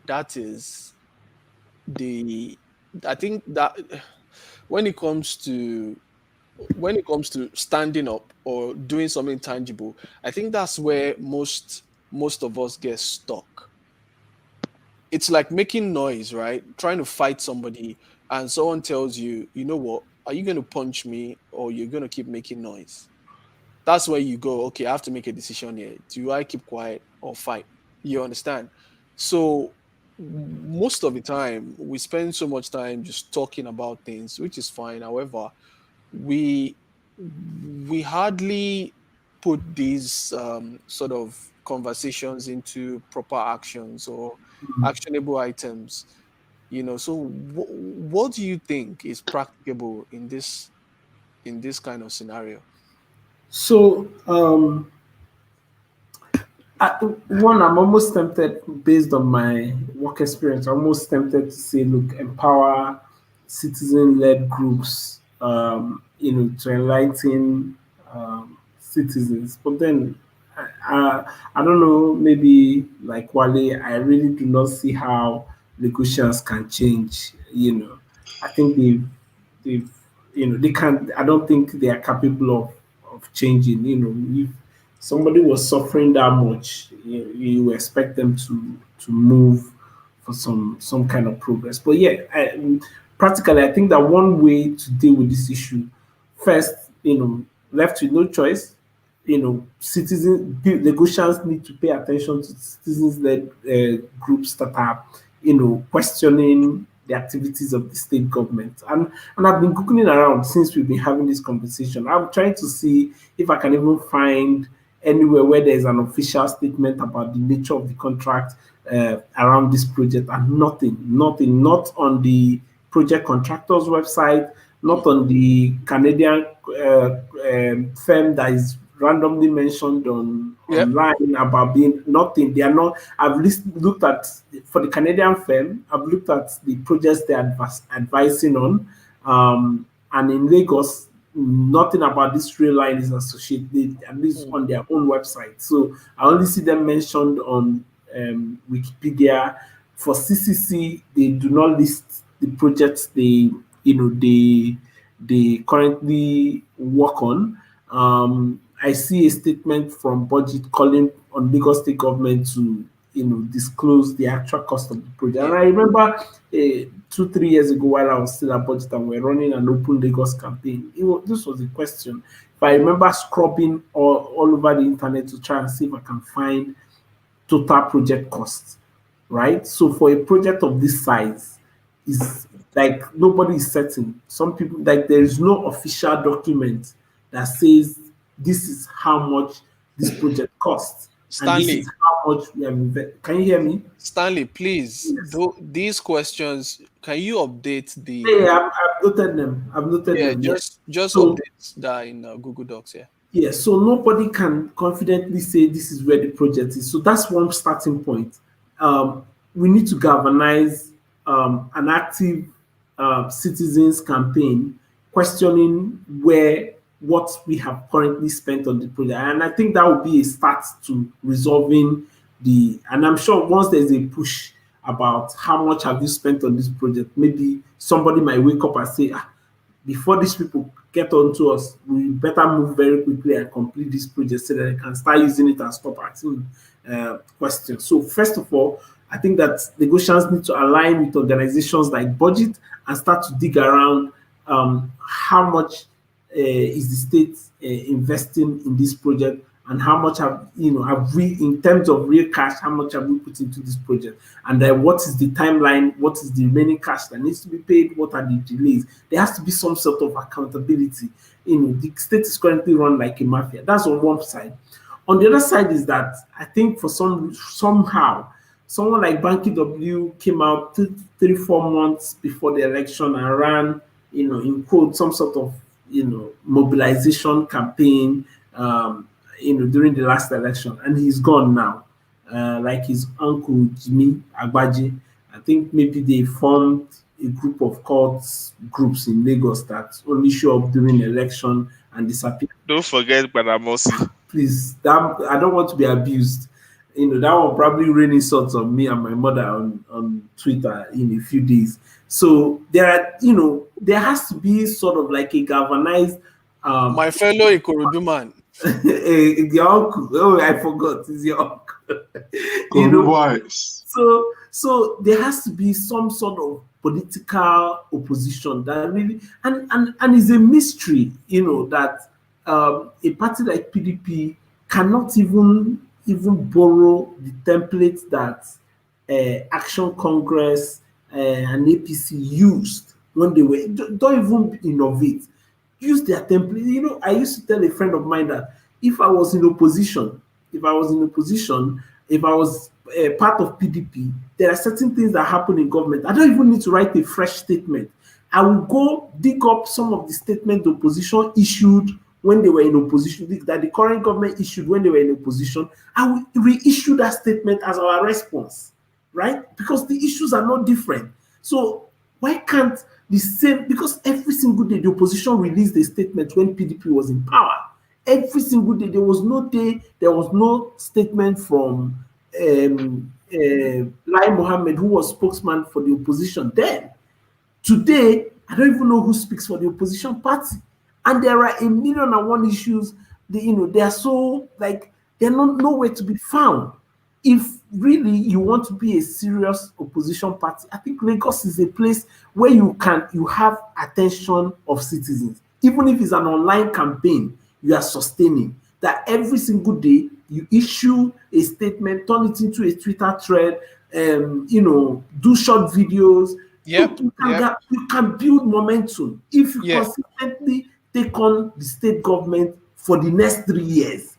that is I think that when it comes to standing up or doing something tangible, I think that's where most of us get stuck. It's like making noise, right? Trying to fight somebody, and someone tells you, you know what, are you going to punch me, or you're going to keep making noise? That's where you go, okay, I have to make a decision here. Do I keep quiet or fight? You understand? So most of the time we spend so much time just talking about things, which is fine. However, we hardly put these sort of conversations into proper actions or actionable items. So what do you think is practicable in this kind of scenario? So, I'm almost tempted, based on my work experience, I'm almost tempted to say, look, empower citizen-led groups, to enlighten citizens. But then, I don't know, maybe like Wale, I really do not see how negotiations can change. I think they've, they can't. I don't think they are capable of changing. If somebody was suffering that much, you expect them to move for some kind of progress. But yeah, practically, I think that one way to deal with this issue, first, left with no choice, negotiations need to pay attention to citizens-led groups that are, questioning the activities of the state government. And I've been googling around since we've been having this conversation. I'm trying to see if I can even find anywhere where there is an official statement about the nature of the contract around this project, and nothing, not on the project contractor's website, not on the Canadian firm that is randomly mentioned online about being nothing. They are not. I've looked at, for the Canadian firm, I've looked at the projects they're advising on, and in Lagos, nothing about this rail line is associated, at least on their own website. So I only see them mentioned on Wikipedia. For CCC, they do not list the projects they currently work on. I see a statement from Budget calling on Lagos State government to disclose the actual cost of the project. And I remember 2-3 years ago, while I was still at Budget and we're running an Open Lagos campaign, this was the question. If I remember scrubbing all over the internet to try and see if I can find total project costs, right? So for a project of this size, is like nobody is certain. Some people, like, there is no official document that says this is how much this project costs. Stanley, and this is how much we have invested. Can you hear me? Stanley, please, Yes. these questions, can you update the... Yeah, I've noted them. Just So, update that in Google Docs, yeah. Yeah, so nobody can confidently say this is where the project is. So that's one starting point. We need to galvanize an active citizens campaign questioning what we have currently spent on the project. And I think that would be a start to resolving and I'm sure once there's a push about how much have you spent on this project, maybe somebody might wake up and say, before these people get onto us, we better move very quickly and complete this project so that they can start using it and stop asking questions. So first of all, I think that negotiations need to align with organizations like Budget and start to dig around how much is the state investing in this project, and how much have we, in terms of real cash, how much have we put into this project, and then what is the timeline, what is the remaining cash that needs to be paid, what are the delays. There has to be some sort of accountability. The state is currently run like a mafia. That's on one side. On the other side is that I think for somehow someone like Banky W came out 3-4 months before the election and ran, in quote, some sort of mobilization campaign, during the last election, and he's gone now. Like his uncle Jimmy Agbaje, I think maybe they formed a group of cults groups in Lagos that only show up during election and disappear. Don't forget Badamosi. Please, I don't want to be abused. That will probably rain insults on me and my mother on Twitter in a few days. So there has to be sort of like a galvanized. My fellow Ikorodu man. Your uncle. Oh, I forgot. It's your uncle. So there has to be some sort of political opposition that really, and it's a mystery, that a party like PDP cannot even borrow the template that Action Congress and APC used when they were. Don't even innovate. Use their template. I used to tell a friend of mine that if I was in opposition, if I was part of PDP, there are certain things that happen in government. I don't even need to write a fresh statement. I will go dig up some of the statements the opposition issued when they were in opposition, that the current government issued when they were in opposition. I will reissue that statement as our response, right? Because the issues are not different. So why can't the same, because every single day the opposition released a statement when PDP was in power. Every single day, there was no statement from Lai Mohammed, who was spokesman for the opposition then. Today, I don't even know who speaks for the opposition party. And there are 1,000,001 issues. They are so, like, they're not nowhere to be found. If really you want to be a serious opposition party, I think Lagos is a place where you have attention of citizens. Even if it's an online campaign, you are sustaining that every single day. You issue a statement, turn it into a Twitter thread, do short videos. Yep. You can build momentum if you consistently take on the state government for the next 3 years.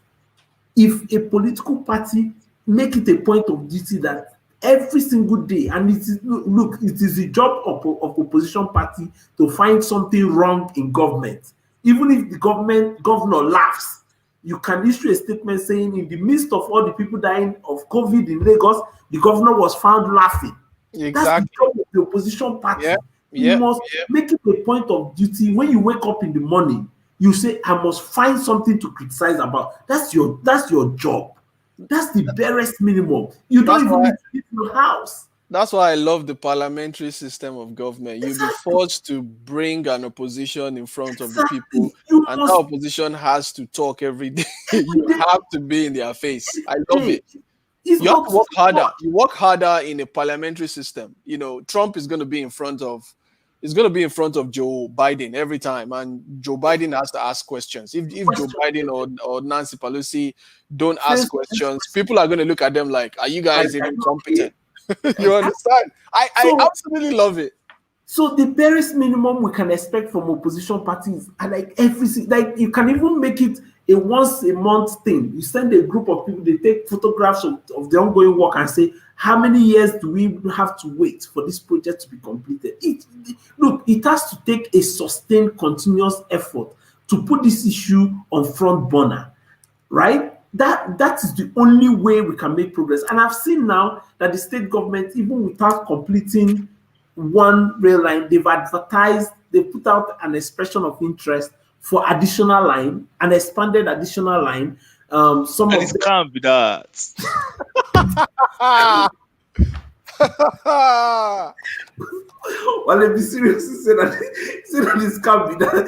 If a political party make it a point of duty that every single day, and it is the job of opposition party to find something wrong in government. Even if the governor laughs, you can issue a statement saying, in the midst of all the people dying of COVID in Lagos, the governor was found laughing. Exactly. That's the job of the opposition party. You must make it a point of duty. When you wake up in the morning, you say, I must find something to criticize about. That's your job. That's the barest minimum. You don't even need to leave your house. That's why I love the parliamentary system of government. You'll be forced to bring an opposition in front of the people, and that opposition has to talk every day. You have to be in their face. I love it. You have to work harder. You work harder in a parliamentary system. Trump is going to be in front of Joe Biden every time, and Joe Biden has to ask questions. If Joe Biden or Nancy Pelosi don't ask questions, people are going to look at them like, are you guys even competent? You understand? I absolutely love it. So the barest minimum we can expect from opposition parties are like everything. Like, you can even make it a once a month thing. You send a group of people, they take photographs of the ongoing work and say, how many years do we have to wait for this project to be completed? It has to take a sustained, continuous effort to put this issue on front burner, right? That is the only way we can make progress. And I've seen now that the state government, even without completing one rail line, they've advertised, they put out an expression of interest for additional line, an expanded additional line. It can't be that. Well, let me seriously say that this can't be that.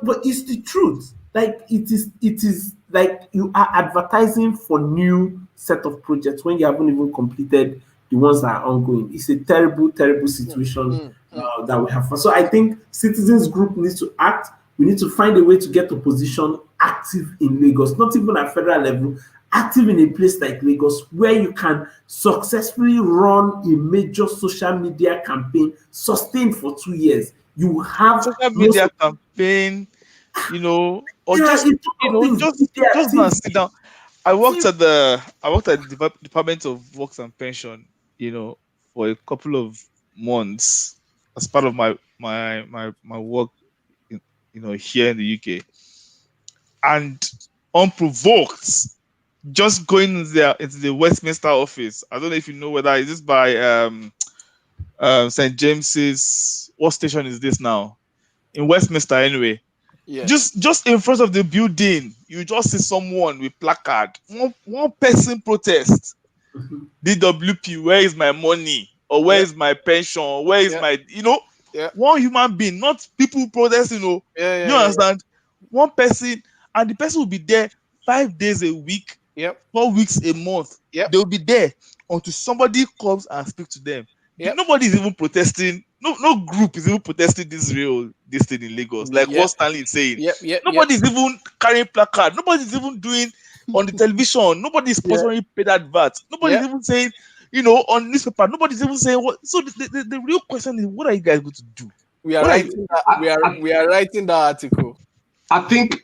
But it's the truth. Like, it is like you are advertising for new set of projects when you haven't even completed the ones that are ongoing. It's a terrible, terrible situation that we have. So I think citizens group needs to act. We need to find a way to get opposition active in Lagos, not even at federal level, active in a place like Lagos, where you can successfully run a major social media campaign sustained for 2 years. You have social media campaign, or just not sit down. I worked at the Department of Works and Pension, for a couple of months as part of my work, here in the UK, and unprovoked, just going there into the Westminster office. I don't know if you know whether is this by St. James's. What station is this now? In Westminster, anyway. Yeah. Just in front of the building, you just see someone with placard. One person protest. DWP, where is my money? Or where is my pension? Or where is my, one human being, not people protesting, you understand? One person, and the person will be there 5 days a week, 4 weeks a month. They'll be there until somebody comes and speaks to them. Nobody is even protesting. No group is even protesting this thing in Lagos. Like what Stanley is saying. Nobody is even carrying placard. Nobody is even doing on the television. Nobody is sponsoring paid adverts. Nobody is even saying, on newspaper. Nobody is even saying what. So the real question is, what are you guys going to do? We are writing that article. I think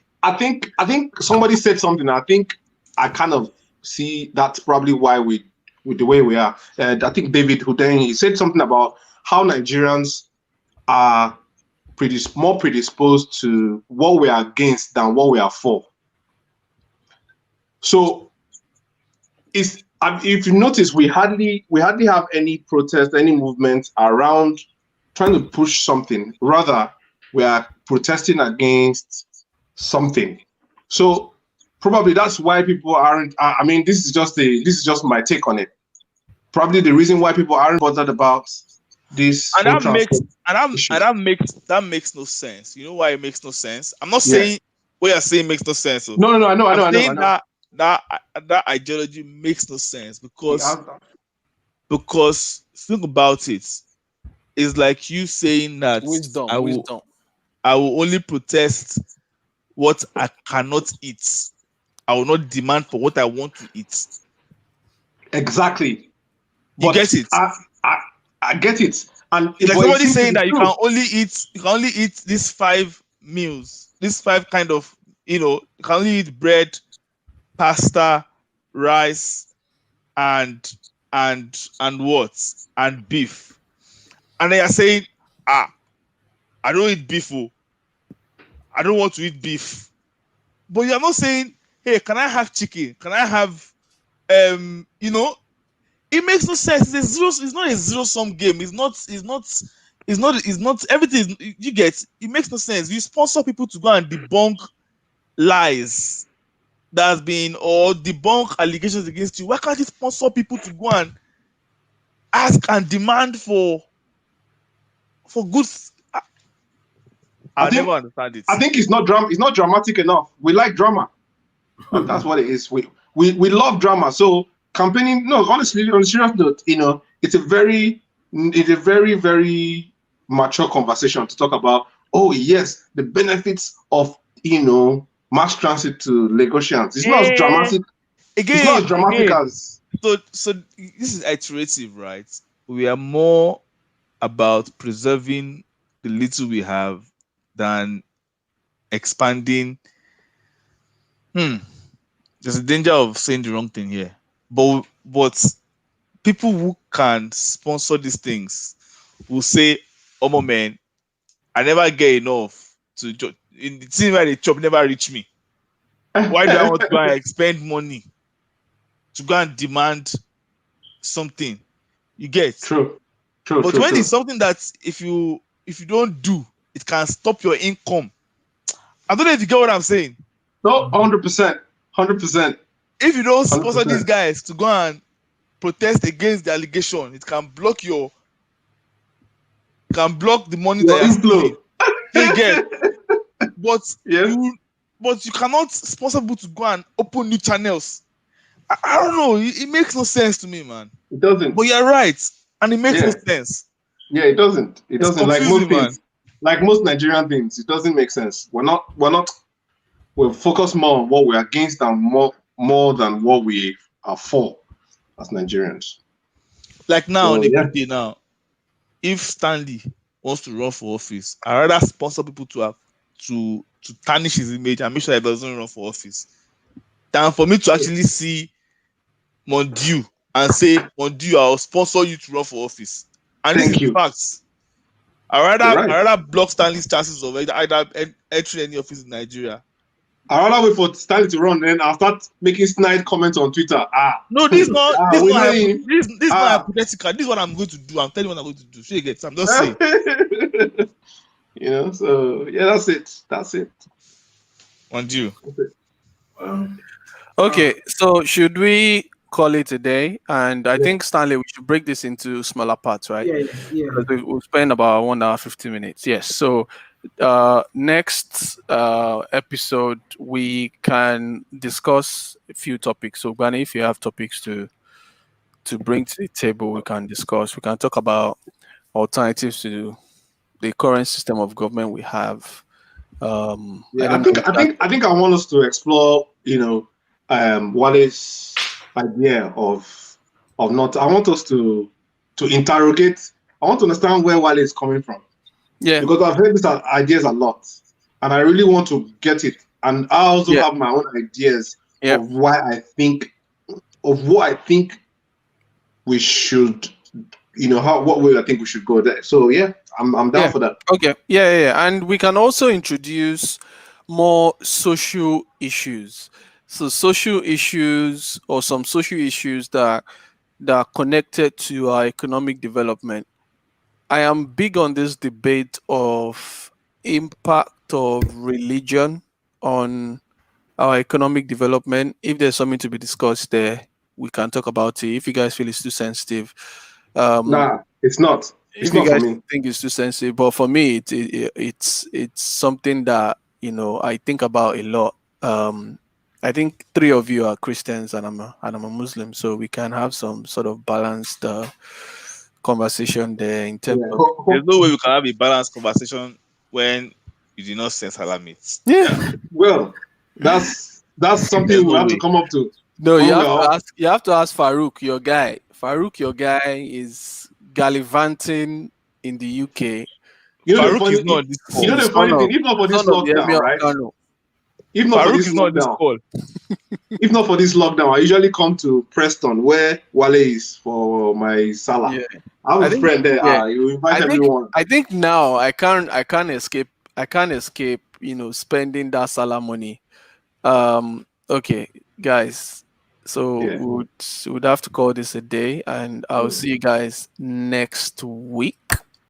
somebody said something. I think I kind of see that's probably why with the way we are. And I think David Huden, he said something about how Nigerians are more predisposed to what we are against than what we are for. So if you notice, we hardly have any protest, any movement around trying to push something. Rather, we are protesting against something. So probably that's why people aren't. I mean, this is just my take on it. Probably the reason why people aren't bothered about this. And that makes no sense. You know why it makes no sense? I'm not saying what you're saying makes no sense. No, I know. That ideology makes no sense because think about it. It's like you saying that wisdom. I will only protest what I cannot eat. I will not demand for what I want to eat. Exactly. You get it? I get it. And it's like somebody saying that you can only eat these 5 meals, these 5 kind of, you can only eat bread, pasta, rice, and what? And beef. And they are saying, I don't eat beef. I don't want to eat beef. But you are not saying, hey, can I have chicken? Can I have it makes no sense. It's not a zero-sum game. It's not everything you get. It makes no sense. You sponsor people to go and debunk lies that has been or debunk allegations against you. Why can't you sponsor people to go and ask and demand for good? I never understand it. I think it's not dramatic enough. We like drama. That's what it is. We love drama. So campaigning, no, honestly, on a serious note, it's a very, very mature conversation to talk about. Oh yes, the benefits of mass transit to Lagosians. It's not as dramatic. It's not as dramatic as. So this is iterative, right? We are more about preserving the little we have than expanding. There's a danger of saying the wrong thing here. But people who can sponsor these things will say, "Oh man, I never get enough to in the team where they chop never reach me. Why do I want to go and expend money to go and demand something?" You get true. But when it's something that if you don't do, it can stop your income. I don't know if you get what I'm saying. No, 100%. If you don't sponsor 100%. These guys to go and protest against the allegation, it can block the money that you're you get. But you cannot sponsor people to go and open new channels I don't know. It makes no sense to me, man. It doesn't. But you're right, and it makes no Yeah. sense. Yeah, it doesn't. It It's doesn't. Like confusing, most things, like most Nigerian things, it doesn't make sense. We're focused more on what we're against and more than what we are for as Nigerians. Like now, So, on a yeah. good day now, if Stanley wants to run for office, I rather sponsor people to tarnish his image and make sure he doesn't run for office, than for me to actually see Mondiu and say, Mondiu, I'll sponsor you to run for office. And Thank this is you. facts. I You're right. rather block Stanley's chances of either entering any office in Nigeria. I rather wait for Stanley to run, then I'll start making snide comments on Twitter. No, this is not we know not him. this is not hypothetical. This is what I'm going to do. I'm telling you what I'm going to do. So you get, I'm just saying. You know, so yeah, that's it. Mondiu. Okay, so should we call it a day? And I think, Stanley, we should break this into smaller parts, right? Yeah. Because we'll spend about 1 hour 50 minutes. Yes. So next episode we can discuss a few topics. So Bani, if you have topics to bring to the table, we can discuss. We can talk about alternatives to the current system of government we have. I think I want us to explore, Wale's idea of not. I want us to interrogate. I want to understand where Wale is coming from. Yeah. Because I've heard these ideas a lot, and I really want to get it. And I also have my own ideas of what I think we should, what way I think we should go there. So yeah, I'm down for that. Okay. Yeah. And we can also introduce more social issues. So social issues or some social issues that are connected to our economic development. I am big on this debate of impact of religion on our economic development. If there's something to be discussed there, we can talk about it. If you guys feel it's too sensitive, nah, it's not. It's if not you guys for me. think it's too sensitive, but for me, it's something that I think about a lot. I think 3 of you are Christians and I'm a Muslim, so we can have some sort of balanced conversation there in terms of. There's no way we can have a balanced conversation when you do not sense halal meat. Yeah. Well, that's something we have to come up to. No, you have to ask Farouk, your guy. Farouk, your guy is gallivanting in the UK. Farouk is not on this call. You know the funny thing, if not for this lockdown, right? If not for this lockdown, if not for this lockdown, I usually come to Preston where Wale is for my Salah. Yeah. I have a friend there. You invite everyone. I think now I can't escape. Spending that Salah money. Okay, guys. So we would have to call this a day, and I'll see you guys next week.